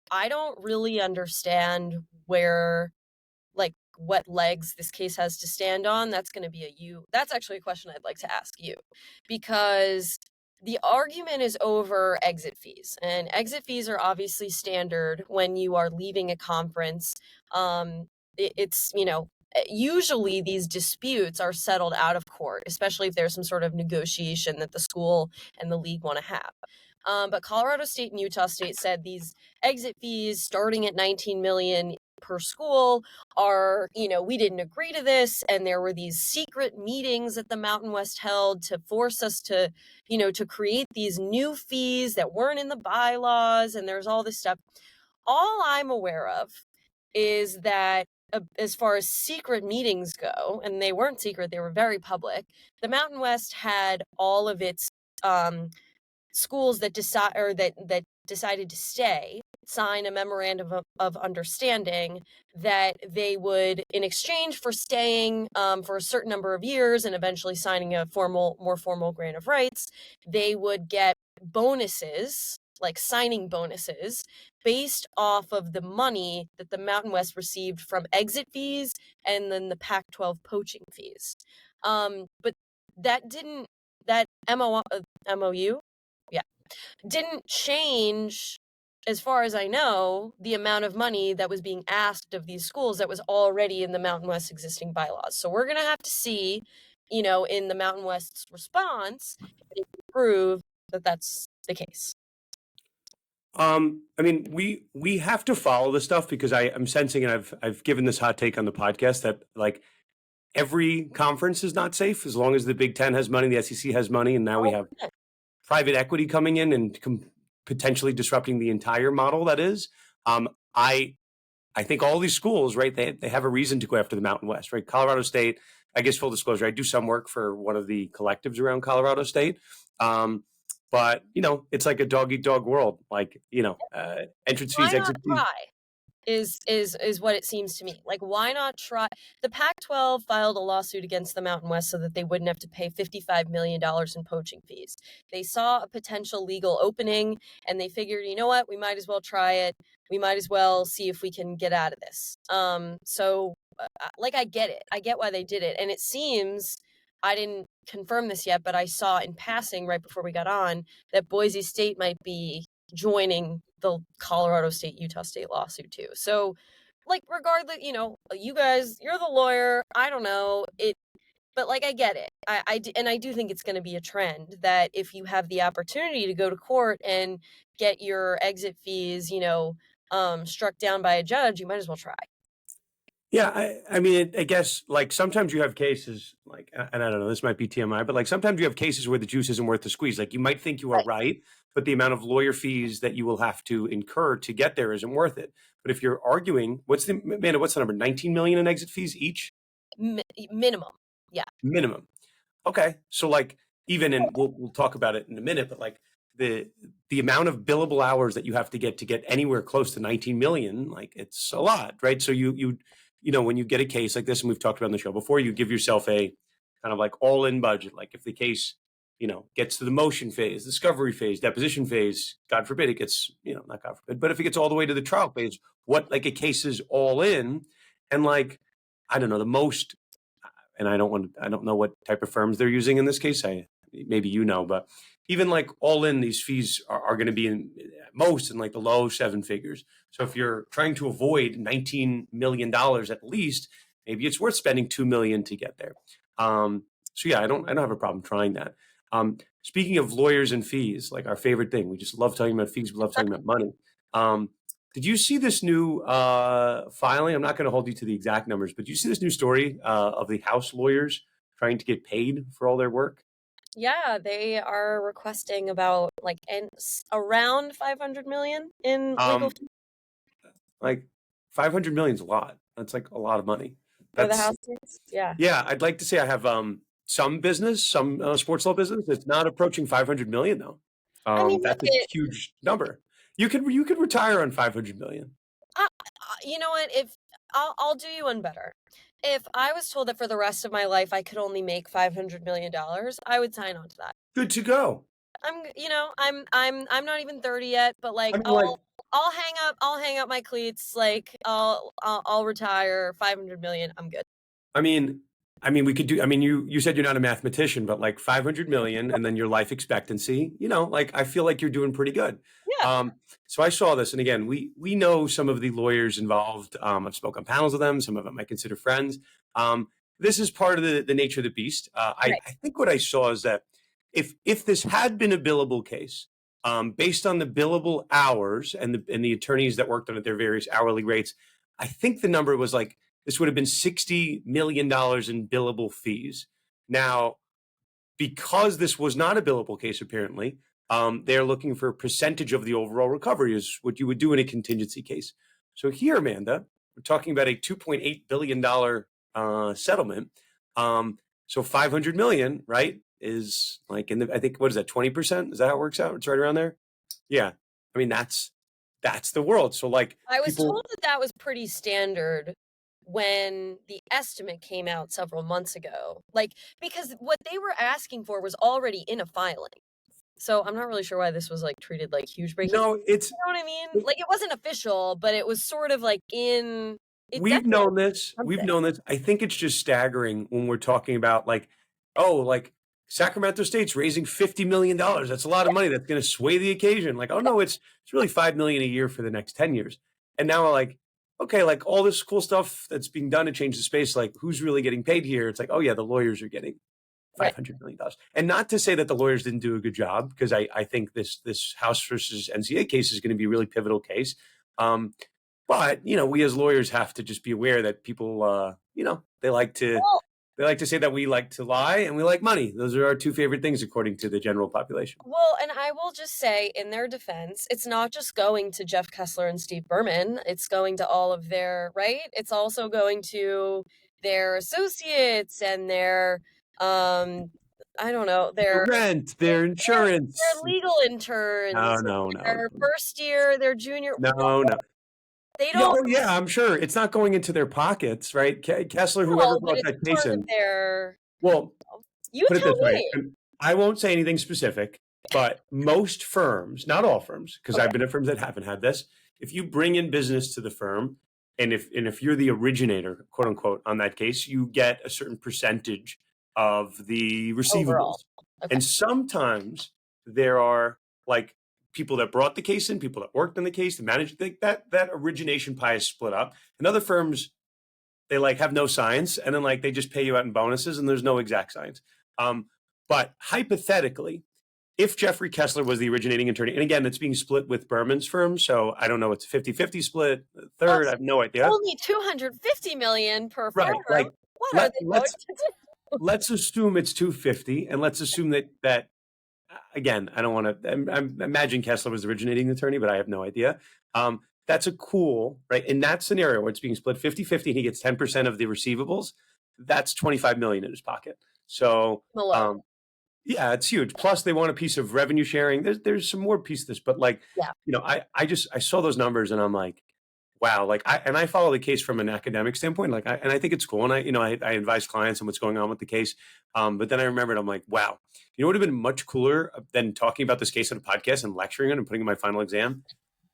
I don't really understand what legs this case has to stand on. That's going to be that's actually a question I'd like to ask you, because the argument is over exit fees, and exit fees are obviously standard when you are leaving a conference. It's, usually these disputes are settled out of court, especially if there's some sort of negotiation that the school and the league want to have. But Colorado State and Utah State said these exit fees starting at $19 million per school are, we didn't agree to this. And there were these secret meetings that the Mountain West held to force us to, to create these new fees that weren't in the bylaws. And there's all this stuff. All I'm aware of is that as far as secret meetings go, and they weren't secret, they were very public, the Mountain West had all of its schools that decided to stay sign a memorandum of understanding that they would, in exchange for staying for a certain number of years and eventually signing a more formal grant of rights, they would get bonuses, like signing bonuses, based off of the money that the Mountain West received from exit fees and then the Pac-12 poaching fees. But that MOU, yeah, didn't change, as far as I know, the amount of money that was being asked of these schools that was already in the Mountain West existing bylaws. So we're going to have to see, in the Mountain West's response, if they can prove that that's the case. I mean, we have to follow this stuff because I'm sensing, and I've given this hot take on the podcast, that like every conference is not safe as long as the Big Ten has money, the SEC has money, and now we have private equity coming in and potentially disrupting the entire model. That is, I think all these schools, right? They have a reason to go after the Mountain West, right? Colorado State. I guess full disclosure, I do some work for one of the collectives around Colorado State. But it's like a dog eat dog world. Like entrance fees, exit fees. Try? Is what it seems to me. Like, why not try? The Pac-12 filed a lawsuit against the Mountain West so that they wouldn't have to pay $55 million in poaching fees. They saw a potential legal opening and they figured, you know what, we might as well try it. We might as well see if we can get out of this. So I get it. I get why they did it. And it seems, I didn't confirm this yet, but I saw in passing right before we got on that Boise State might be joining the Colorado State, Utah State lawsuit too. So, like, regardless, you guys, you're the lawyer. I don't know it, but like, I get it. I do think it's going to be a trend that if you have the opportunity to go to court and get your exit fees, struck down by a judge, you might as well try. Yeah, I mean, I guess like sometimes you have cases like, and I don't know, this might be TMI, but like sometimes you have cases where the juice isn't worth the squeeze. Like you might think you are right, but the amount of lawyer fees that you will have to incur to get there isn't worth it. But if you're arguing, what's the number? 19 million in exit fees each? Minimum. Yeah. Minimum. Okay. So like even in, we'll talk about it in a minute, but like the amount of billable hours that you have to get anywhere close to 19 million, like it's a lot, right? So when you get a case like this, and we've talked about on the show before, you give yourself a kind of like all-in budget. Like if the case, gets to the motion phase, discovery phase, deposition phase, God forbid it gets, not God forbid, but if it gets all the way to the trial phase, what like a case is all in, and like, I don't know, the most, and I don't know what type of firms they're using in this case. Maybe but even like all in, these fees are going to be in most in like the low seven figures. So if you're trying to avoid $19 million at least, maybe it's worth spending $2 million to get there. So yeah, I don't have a problem trying that. Speaking of lawyers and fees, like our favorite thing, we just love talking about fees. We love talking about money. Did you see this new filing? I'm not going to hold you to the exact numbers, but did you see this new story of the House lawyers trying to get paid for all their work? Yeah, they are requesting about around 500 million in legal fees. Like 500 million is a lot. That's like a lot of money. For the House fees? Yeah. Yeah, I'd like to say I have some business, some sports law business. It's not approaching 500 million though. I mean, that's a huge number. You could retire on 500 million. You know what? If I'll do you one better. If I was told that for the rest of my life I could only make $500 million, I would sign on to that. Good to go. I'm not even 30 yet, but like, I'll hang up my cleats. Like I'll retire 500 million. I'm good. I mean, we could do, you said you're not a mathematician, but like 500 million and then your life expectancy, like I feel like you're doing pretty good. Yeah. So I saw this, and again, we know some of the lawyers involved. I've spoken on panels with them. Some of them I consider friends. This is part of the nature of the beast. I think what I saw is that if this had been a billable case, based on the billable hours and the attorneys that worked on it, their various hourly rates, I think the number was like, this would have been $60 million in billable fees. Now, because this was not a billable case, apparently, they're looking for a percentage of the overall recovery, is what you would do in a contingency case. So here, Amanda, we're talking about a $2.8 billion settlement. So 500 million, right, is like I think, what is that, 20%? Is that how it works out? It's right around there. Yeah. I mean, that's that's the world. So like I was people, told that that was pretty standard when the estimate came out several months ago. Like, because what they were asking for was already in a filing. So I'm not really sure why this was like treated like huge breaking. no, it's You know what I mean? Like, it wasn't official, but it was sort of like in. It we've definitely known this. We've something. known this. I think it's just staggering when we're talking about like, oh, like Sacramento State's raising $50 million. That's a lot of money. That's going to sway the occasion. Like, oh no, it's really $5 million a year for the next 10 years. And now we're like, okay, like all this cool stuff that's being done to change the space, like who's really getting paid here? It's like, oh yeah, the lawyers are getting Right. $500 million. And not to say that the lawyers didn't do a good job, because I think this House versus NCAA case is going to be a really pivotal case. But we as lawyers have to just be aware that people, they like to Well, say that we like to lie and we like money. Those are our two favorite things, according to the general population. well, and I will just say, in their defense, it's not just going to Jeff Kessler and Steve Berman. It's going to all of their, right? It's also going to their associates and their, I don't know, Their their rent, their insurance. legal interns, No. their first year, their junior. No. They Yeah, don't oh yeah, I'm sure it's not going into their pockets, right? Kessler, whoever know, but brought it's that case part of in. their. Well, You put it tell this way, me. and I won't say anything specific, but most firms, not all firms, because Okay. I've been at firms that haven't had this. If you bring in business to the firm, and if you're the originator, quote unquote, on that case, you get a certain percentage of the receivables. Overall. Okay. And sometimes there are like people that brought the case in, people that worked on the case, the managed that origination pie is split up. And other firms, they like have no science, and then like they just pay you out in bonuses, and there's no exact science. But hypothetically, if Jeffrey Kessler was the originating attorney, and again, it's being split with Berman's firm, so I don't know, it's 50-50 split, third, I have no idea. Only $250 million per Right, firm. like, What are they going to do? let's assume it's 250, and let's assume that again, I don't want to imagine Kessler was the originating attorney, but I have no idea. That's a cool, right? In that scenario where it's being split 50-50 and he gets 10% of the receivables, that's $25 million in his pocket. So, Malone. yeah, it's huge. Plus they want a piece of revenue sharing. There's some more piece to this, but like, Yeah. I saw those numbers and I'm like, wow, like I follow the case from an academic standpoint, like I think it's cool. And I advise clients on what's going on with the case. But then I remembered, I'm like, wow, it would have been much cooler than talking about this case on a podcast and lecturing it and putting in my final exam,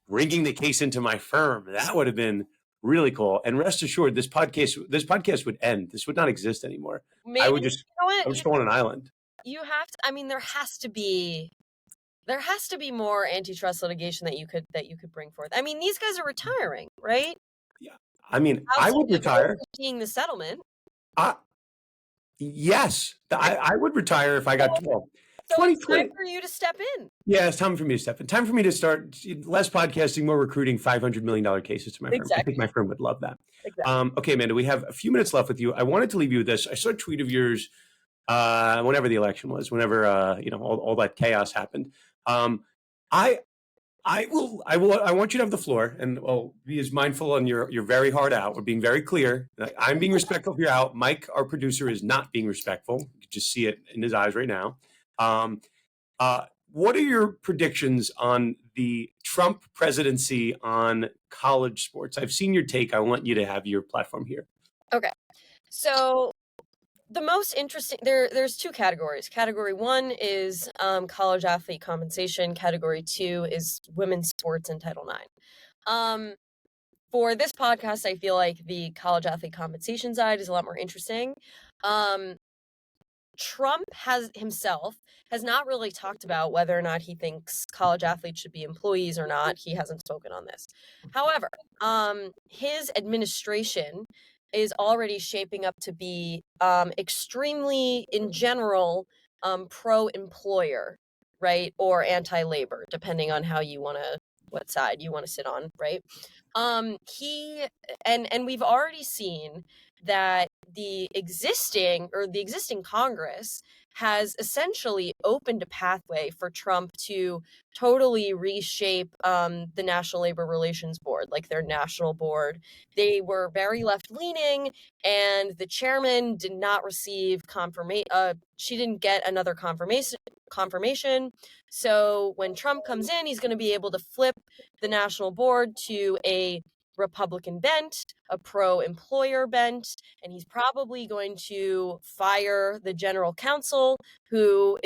bringing the case into my firm. That would have been really cool. And rest assured, this podcast would end. This would not exist anniemore. Maybe, I would just you know what? go on an island. You have to. I mean, there has to be more antitrust litigation that you could bring forth. I mean, these guys are retiring, right? Yeah, I mean, I would retire. Seeing the settlement. Yes, I would retire if I got 12. So it's time for you to step in. Yeah, it's time for me to step in. Time for me to start less podcasting, more recruiting $500 million cases to my firm. I think my firm would love that. Exactly. Okay, Amanda, we have a few minutes left with you. I wanted to leave you with this. I saw a tweet of yours whenever the election was, whenever all that chaos happened. I want you to have the floor, and be as mindful, and you're very hard out. We're being very clear. I'm being respectful if you're out. Mike, our producer, is not being respectful. You can just see it in his eyes right now. What are your predictions on the Trump presidency on college sports? I've seen your take. I want you to have your platform here. Okay. So the most interesting, there's two categories. Category one is college athlete compensation. Category two is women's sports and Title IX. For this podcast, I feel like the college athlete compensation side is a lot more interesting. Trump himself has not really talked about whether or not he thinks college athletes should be employees or not. He hasn't spoken on this. However, his administration is already shaping up to be extremely, in general, pro-employer, right? Or anti-labor, depending on what side you want to sit on, right? And we've already seen that the existing Congress has essentially opened a pathway for Trump to totally reshape the National Labor Relations Board, like their national board. They were very left-leaning, and the chairman did not receive confirmation. She didn't get another confirmation confirmation. So when Trump comes in, he's going to be able to flip the national board to a Republican bent, a pro-employer bent, and he's probably going to fire the general counsel who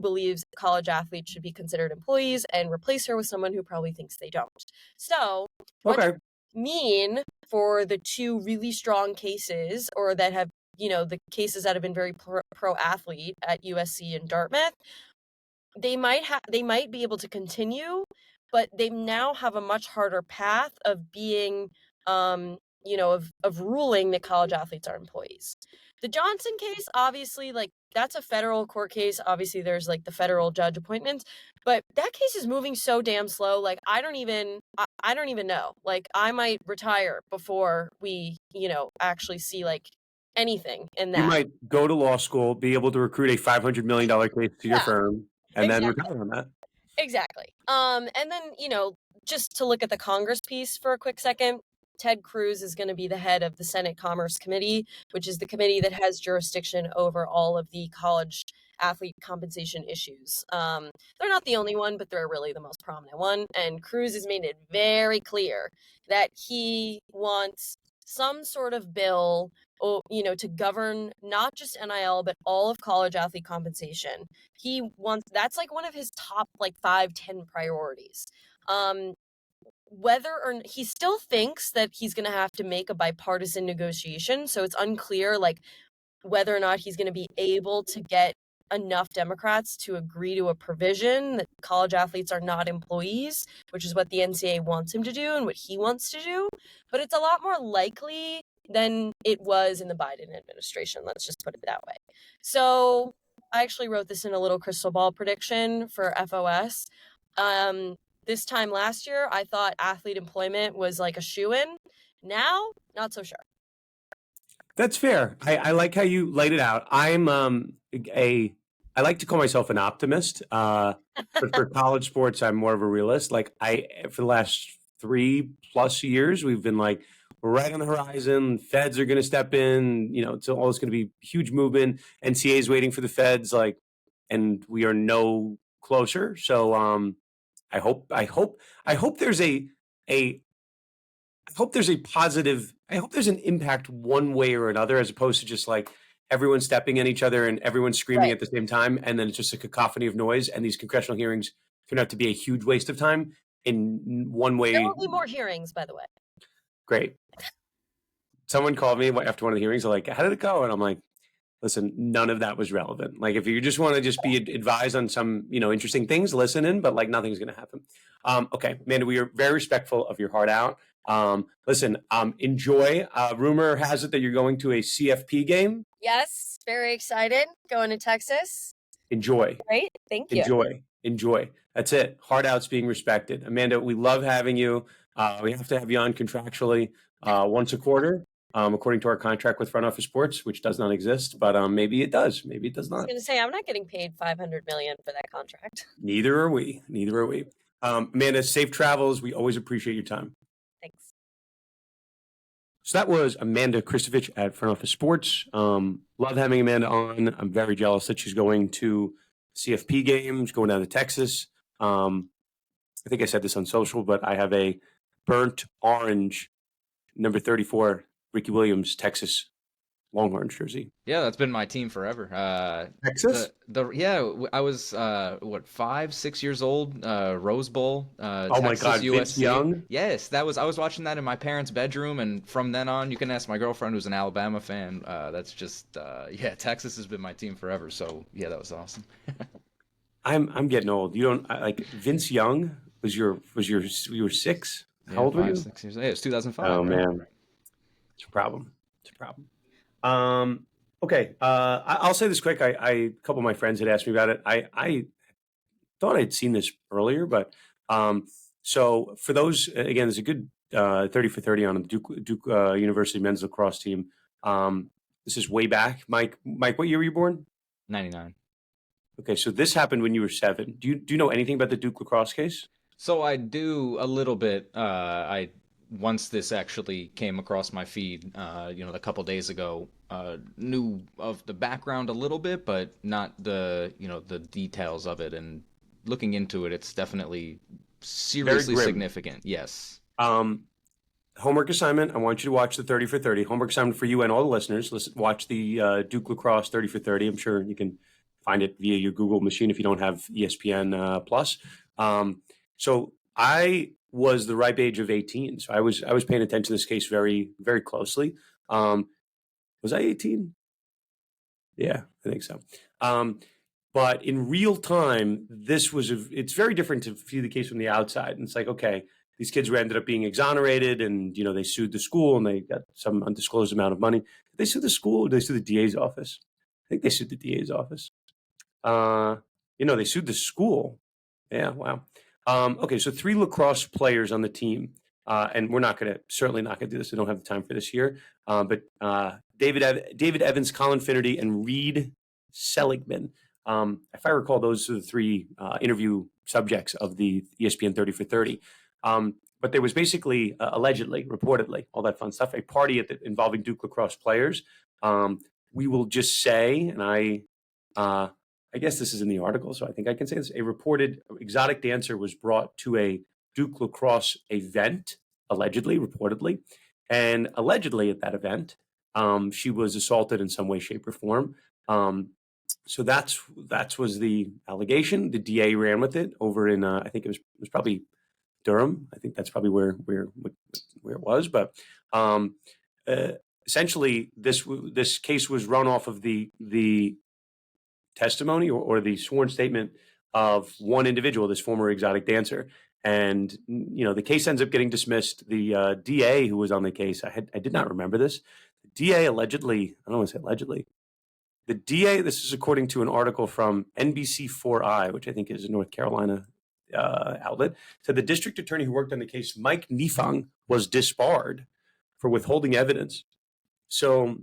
believes college athletes should be considered employees and replace her with someone who probably thinks they don't. So what does Okay. it mean for the two really strong cases, or that have, the cases that have been very pro-athlete at USC and Dartmouth? They might be able to continue, but they now have a much harder path of being, of ruling that college athletes are employees. The Johnson case, obviously, like, that's a federal court case. Obviously, there's like the federal judge appointments, but that case is moving so damn slow. Like, I don't even know. Like, I might retire before we, actually see like anything in You that. might go to law school, be able to recruit a $500 million case to your Yeah. firm, and then Exactly. retire on that. Exactly. And then, just to look at the Congress piece for a quick second, Ted Cruz is going to be the head of the Senate Commerce Committee, which is the committee that has jurisdiction over all of the college athlete compensation issues. They're not the only one, but they're really the most prominent one. And Cruz has made it very clear that he wants some sort of bill, to govern not just NIL, but all of college athlete compensation. That's like one of his top like 5-10 priorities. Whether or he still thinks that he's going to have to make a bipartisan negotiation, so it's unclear like whether or not he's going to be able to get enough Democrats to agree to a provision that college athletes are not employees, which is what the NCAA wants him to do and what he wants to do. But it's a lot more likely than it was in the Biden administration. Let's just put it that way. So I actually wrote this in a little crystal ball prediction for FOS. This time last year, I thought athlete employment was like a shoo-in. Now, not so sure. That's fair. I like how you laid it out. I like to call myself an optimist. But for college sports, I'm more of a realist. Like for the last 3+ years, we've been like, we're right on the horizon. Feds are going to step in. It's always going to be huge movement. NCAA is waiting for the Feds, and we are no closer. So I hope there's a positive. I hope there's an impact one way or another, as opposed to just like everyone stepping in each other and everyone screaming Right. at the same time, and then it's just a cacophony of noise. And these congressional hearings turn out to be a huge waste of time in one way. There will be more hearings, by the way. Great. Someone called me after one of the hearings. They're like, "How did it go?" And I'm like, "Listen, none of that was relevant. Like, if you just want to just be advised on some, interesting things, listen in, but like nothing's going to happen." Okay, Amanda, we are very respectful of your heart out. Listen, enjoy. Rumor has it that you're going to a CFP game. Yes, very excited. Going to Texas. Enjoy. Great. Thank you. Enjoy. That's it. Heart out's being respected. Amanda, we love having you. We have to have you on contractually once a quarter, according to our contract with Front Office Sports, which does not exist, but maybe it does. Maybe it does I was not. going to say, I'm not getting paid $500 million for that contract. Neither are we. Amanda, safe travels. We always appreciate your time. Thanks. So that was Amanda Christovich at Front Office Sports. Love having Amanda on. I'm very jealous that she's going to CFP games, going down to Texas. I think I said this on social, but I have a burnt orange number 34 Ricky Williams Texas Longhorns jersey. Yeah, that's been my team forever. Texas? I was 5-6 years old. Rose Bowl. Oh Texas, my God, USC. Vince Young? Yes, I was watching that in my parents' bedroom, and from then on, you can ask my girlfriend who's an Alabama fan. That's just Texas has been my team forever. So yeah, that was awesome. I'm getting old. You don't like Vince Young was you were 6? How old were you? 5-6 years. Yeah, it was 2005. Oh right? man, it's a problem. Okay. I'll say this quick. A couple of my friends had asked me about it. I thought I'd seen this earlier, but so for those, again, there's a good 30 for 30 on the Duke University men's lacrosse team. This is way back. Mike, what year were you born? 99. Okay, so this happened when you were 7. Do you know anything about the Duke lacrosse case? So I do a little bit. I once this actually came across my feed, a couple days ago, knew of the background a little bit, but not the details of it. And looking into it, it's definitely Very seriously grim. significant. Yes. Homework assignment. I want you to watch the 30 for 30. Homework assignment for you and all the listeners. Watch the Duke Lacrosse 30 for 30. I'm sure you can find it via your Google machine if you don't have ESPN Plus. So I was the ripe age of 18. So I was paying attention to this case very, very closely. Was I 18? Yeah, I think so. But in real time, it's very different to view the case from the outside. And it's like, okay, these kids ended up being exonerated, and they sued the school, and they got some undisclosed amount of money. Did they sue the school, or did they sue the DA's office? I think they sued the DA's office. They sued the school. Yeah, wow. Okay, so 3 lacrosse players on the team, and we're certainly not gonna do this. We don't have the time for this year. But David Evans, Colin Finnerty, and Reed Seligman. If I recall, those are the 3 interview subjects of the ESPN 30 for 30. But there was basically, allegedly, reportedly, all that fun stuff, a party involving Duke lacrosse players. We will just say, and I guess this is in the article, so I think I can say this. A reported exotic dancer was brought to a Duke lacrosse event, allegedly, reportedly. And allegedly at that event, she was assaulted in some way, shape, or form. So that was the allegation. The DA ran with it over in, I think it was probably Durham. I think that's probably where it was. But essentially, this case was run off of the testimony or the sworn statement of one individual, this former exotic dancer. And the case ends up getting dismissed. The DA who was on the case, I did not remember this. The DA allegedly, I don't want to say allegedly. The DA, this is according to an article from NBC4i, which I think is a North Carolina outlet, said the district attorney who worked on the case, Mike Nifang, was disbarred for withholding evidence. So,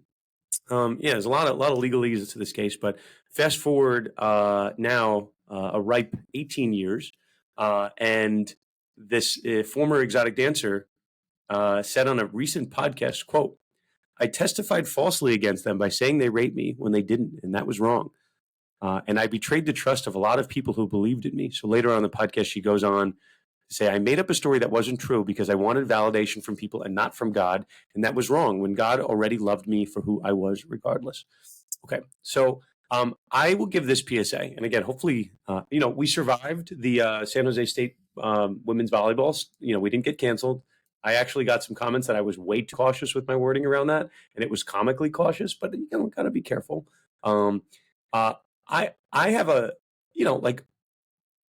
there's a lot of legalese to this case. But fast forward now a ripe 18 years, and this former exotic dancer said on a recent podcast, quote, "I testified falsely against them by saying they raped me when they didn't, and that was wrong. And I betrayed the trust of a lot of people who believed in me." So later on in the podcast, she goes on to say, "I made up a story that wasn't true because I wanted validation from people and not from God, and that was wrong when God already loved me for who I was regardless." Okay, so I will give this PSA, and again, hopefully, we survived the San Jose State women's volleyball. We didn't get canceled. I actually got some comments that I was way too cautious with my wording around that, and it was comically cautious, but gotta be careful. I have a,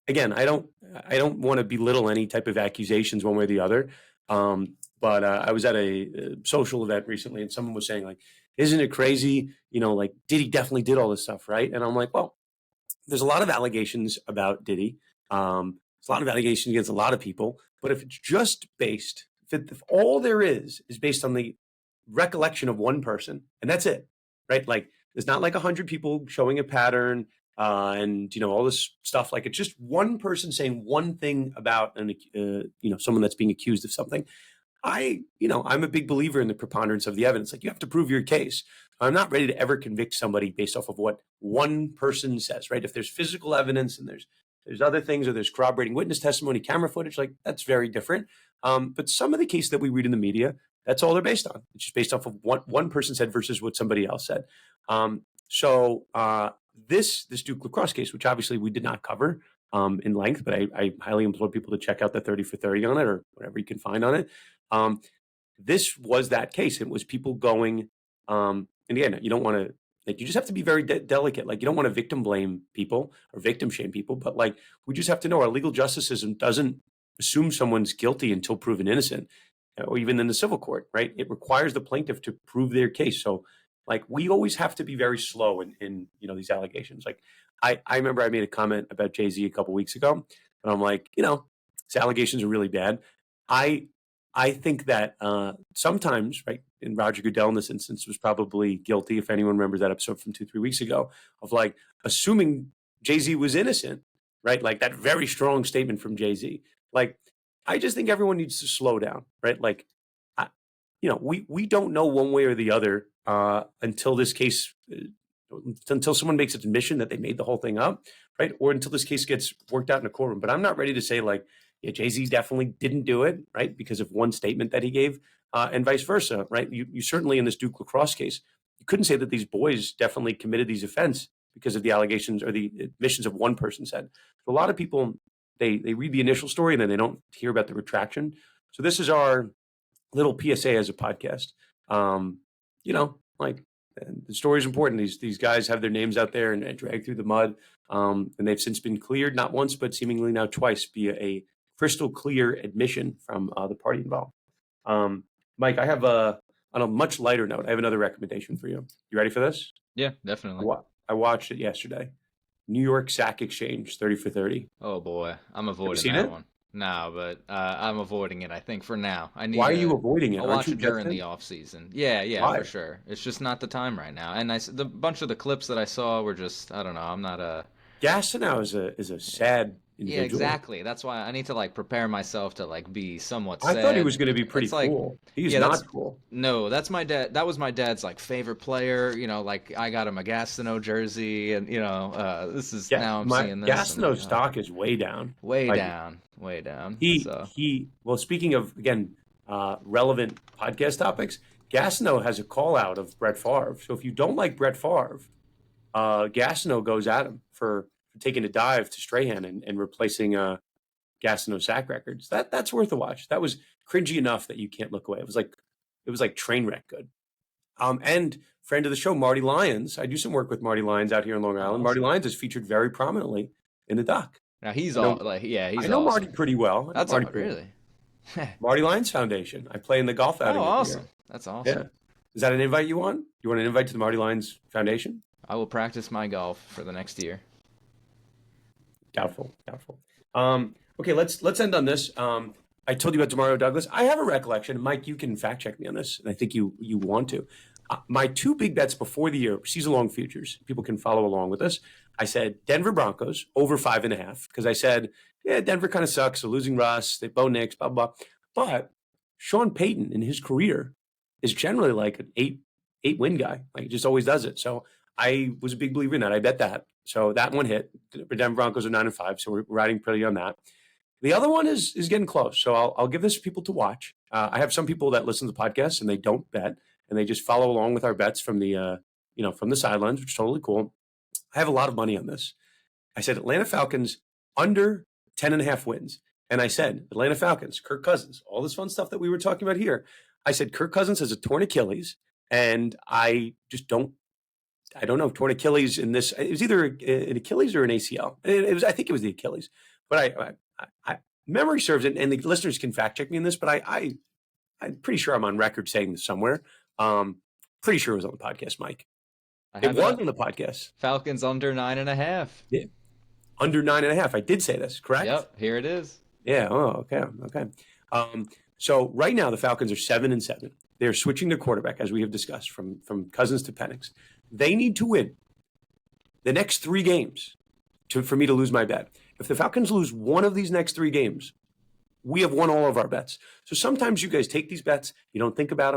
again, I don't want to belittle any type of accusations one way or the other. But I was at a social event recently, and someone was saying, like, "Isn't it crazy? Diddy definitely did all this stuff, right?" And I'm like, well, there's a lot of allegations about Diddy. There's a lot of allegations against a lot of people. But if it's just based, if all there is based on the recollection of one person, and that's it, right? Like, there's not like 100 people showing a pattern and all this stuff. Like, it's just one person saying one thing about someone that's being accused of something. I'm a big believer in the preponderance of the evidence. Like, you have to prove your case. I'm not ready to ever convict somebody based off of what one person says, right? If there's physical evidence and there's other things, or there's corroborating witness testimony, camera footage, like, that's very different. But some of the cases that we read in the media, that's all they're based on. It's just based off of what one person said versus what somebody else said. So this Duke lacrosse case, which obviously we did not cover in length, but I highly implore people to check out the 30 for 30 on it, or whatever you can find on it. This was that case. It was people going, and again, you don't want to, you just have to be very delicate. Like, you don't want to victim blame people or victim shame people, but we just have to know our legal justice system doesn't assume someone's guilty until proven innocent, or even in the civil court, right? It requires the plaintiff to prove their case. So, we always have to be very slow in these allegations. Like, I remember I made a comment about Jay-Z a couple weeks ago, and I'm like, these allegations are really bad. I think that sometimes, right, and Roger Goodell in this instance was probably guilty, if anyone remembers that episode from 2-3 weeks ago, of assuming Jay-Z was innocent, right? Like, that very strong statement from Jay-Z. Like, I just think everyone needs to slow down, right? Like, we don't know one way or the other until this case, until someone makes an admission that they made the whole thing up, right? Or until this case gets worked out in a courtroom. But I'm not ready to say like, yeah, Jay-Z definitely didn't do it, right? Because of one statement that he gave, and vice versa, right? You certainly in this Duke lacrosse case, you couldn't say that these boys definitely committed these offenses because of the allegations or the admissions of one person said. So a lot of people, they read the initial story and then they don't hear about the retraction. So this is our little PSA as a podcast. Like the story is important. These guys have their names out there and dragged through the mud, and they've since been cleared, not once but seemingly now twice, via a crystal clear admission from the party involved. Mike, I have on a much lighter note, I have another recommendation for you. You ready for this? Yeah, definitely. I watched it yesterday. New York Sac Exchange, 30 for 30. Oh boy, I'm avoiding seen that it? one. No, but I'm avoiding it. I think for now. Why are you avoiding it? I'll Aren't watch you it during Jets the fan? off season. Yeah, Why? for sure. It's just not the time right now. And the bunch of the clips that I saw were just, I don't know. I'm not a. Gastineau is a sad Yeah, individual. exactly. That's why I need to like prepare myself to like be somewhat I sad. thought he was going to be pretty It's like, cool. He's yeah, not cool. No, that's my dad. That was my dad's like favorite player. Like I got him a Gastineau jersey, and this is now I'm seeing this. Gastineau's stock is way down. Way Like, down, way down. Well, speaking of again relevant podcast topics, Gastineau has a call out of Brett Favre. So if you don't like Brett Favre, Gastineau goes at him for taking a dive to Strahan and replacing Gastineau sack records. That's worth a watch. That was cringy enough that you can't look away. It was like train wreck good. And friend of the show, Marty Lyons. I do some work with Marty Lyons out here in Long Island. Awesome. Marty Lyons is featured very prominently in the doc. Now he's I know- all like, yeah, he's I know awesome. Marty pretty well. That's Marty all, pretty well. really. Marty Lyons Foundation. I play in the golf outing. Oh, every awesome. year. That's awesome. Yeah. Is that an invite you want? You want an invite to the Marty Lyons Foundation? I will practice my golf for the next year. Doubtful. Okay, let's end on this. I told you about Demario Douglas. I have a recollection. Mike, you can fact check me on this, and I think you want to. My two big bets before the year, season-long futures, people can follow along with this. I said Denver Broncos over 5.5 because I said, yeah, Denver kind of sucks. They're losing Russ, they Bo Nix, blah, blah. But Sean Payton in his career is generally like an eight win guy. Like he just always does it. So I was a big believer in that. I bet that. So that one hit. The Denver Broncos are 9-5, so we're riding pretty on that. The other one is getting close. So I'll give this to people to watch. I have some people that listen to the podcast and they don't bet and they just follow along with our bets from the from the sidelines, which is totally cool. I have a lot of money on this. I said Atlanta Falcons under 10.5 wins. And I said Atlanta Falcons, Kirk Cousins, all this fun stuff that we were talking about here. I said Kirk Cousins has a torn Achilles, and I just don't know, torn Achilles in this. It was either an Achilles or an ACL. I think it was the Achilles. But I memory serves, and the listeners can fact check me on this, but I'm pretty sure I'm on record saying this somewhere. Pretty sure it was on the podcast, Mike. It was on the podcast. Falcons under 9.5. Yeah. Under 9.5. I did say this, correct? Yep, here it is. Yeah. Oh, okay. So right now the Falcons are 7-7. They're switching their quarterback, as we have discussed, from Cousins to Penix. They need to win the next 3 games for me to lose my bet. If the Falcons lose one of these next 3 games, we have won all of our bets. So sometimes you guys take these bets, you don't think about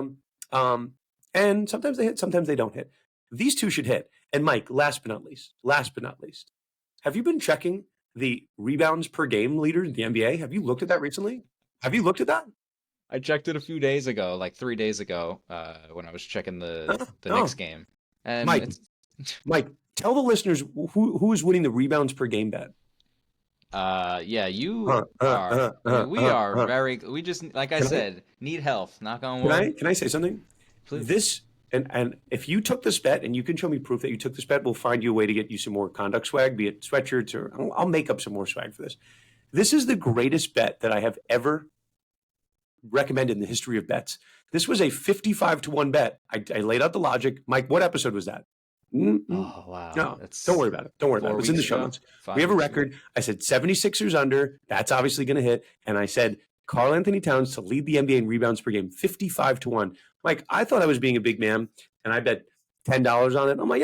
them, and sometimes they hit, sometimes they don't hit. These two should hit. And Mike, last but not least, have you been checking the rebounds per game leader in the NBA? Have you looked at that recently? Have you looked at that? I checked it a few days ago, like 3 days ago, when I was checking the Knicks game. And Mike, tell the listeners who is winning the rebounds per game bet. Yeah, you are. We are very. We just, like I said, need health. Knock on wood. Can I say something? Please. This and if you took this bet and you can show me proof that you took this bet, we'll find you a way to get you some more conduct swag, be it sweatshirts or I'll make up some more swag for this. This is the greatest bet that I have ever recommended in the history of bets. This was a 55-1 bet. I laid out the logic. Mike, what episode was that? Oh, wow. No, don't worry about it. Don't worry about it. It's in the show notes. We have a record. I said 76ers under. That's obviously going to hit. And I said Karl Anthony Towns to lead the NBA in rebounds per game, 55-1. Mike, I thought I was being a big man, and I bet $10 on it. I'm like,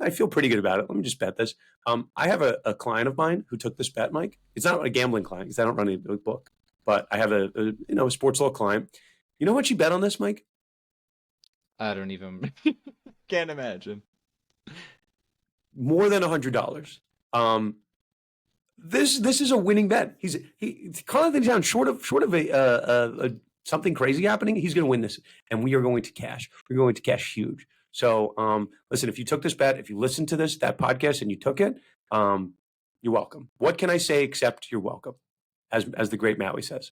I feel pretty good about it. Let me just bet this. I have a client of mine who took this bet, Mike. It's not a gambling client because I don't run a big book. but I have a sports law client. You know what she bet on this, Mike? I don't even can't imagine. More than $100. This is a winning bet. He calling things down short of a something crazy happening. He's going to win this, and we are going to cash. We're going to cash huge. So listen, if you took this bet, if you listened to that podcast and you took it, you're welcome. What can I say except you're welcome, as the great Maui says.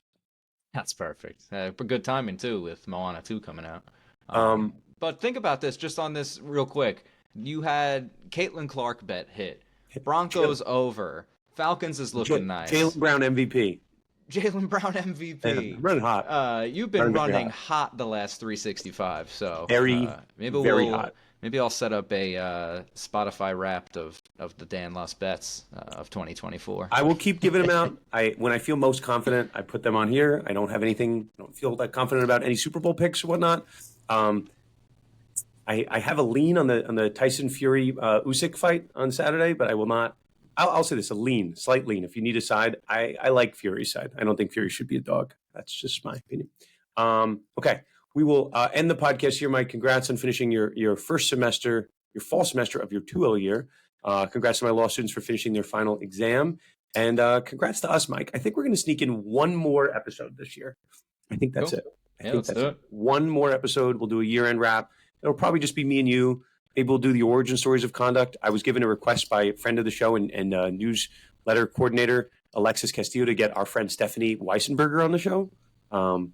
That's perfect. Good timing too with Moana 2 coming out. Um, But think about this, just on this real quick. You had Caitlin Clark bet hit. Broncos over. Falcons is looking nice. Jaylen Brown MVP. Jaylen Brown MVP. Yeah, running hot. You've been running hot the last 365. So very hot. Maybe I'll set up a Spotify Wrapped of the Dan Lost Bets of 2024. I will keep giving them out. When I feel most confident, I put them on here. I don't feel that confident about any Super Bowl picks or whatnot. I have a lean on the Tyson Fury Usyk fight on Saturday, but I will not. I'll say this: slight lean. If you need a side, I like Fury's side. I don't think Fury should be a dog. That's just my opinion. Okay, we will end the podcast here, Mike. Congrats on finishing your first semester, your fall semester of your 2L year. Congrats to my law students for finishing their final exam, and congrats to us, Mike. I think we're going to sneak in one more episode this year. I think that's it. I think that's it. One more episode. We'll do a year-end wrap. It'll probably just be me and you. Maybe we'll do the origin stories of conduct. I was given a request by a friend of the show and newsletter coordinator, Alexis Castillo, to get our friend Stephanie Weissenberger on the show.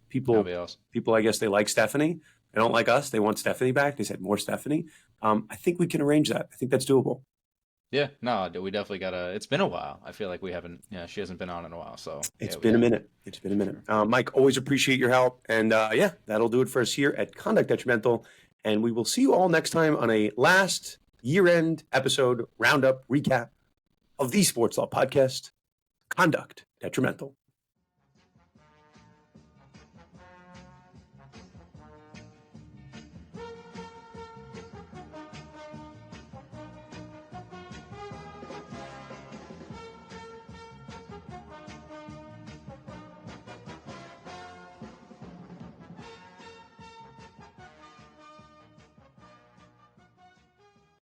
People, I guess they like Stephanie. They don't like us. They want Stephanie back. They said more Stephanie. I think we can arrange that. I think that's doable. Yeah, no, we definitely gotta. It's been a while. I feel like we haven't. Yeah, she hasn't been on in a while. So it's been a minute. It's been a minute. Mike, always appreciate your help. And that'll do it for us here at Conduct Detrimental. And we will see you all next time on a last year-end episode roundup recap of the Sports Law Podcast, Conduct Detrimental.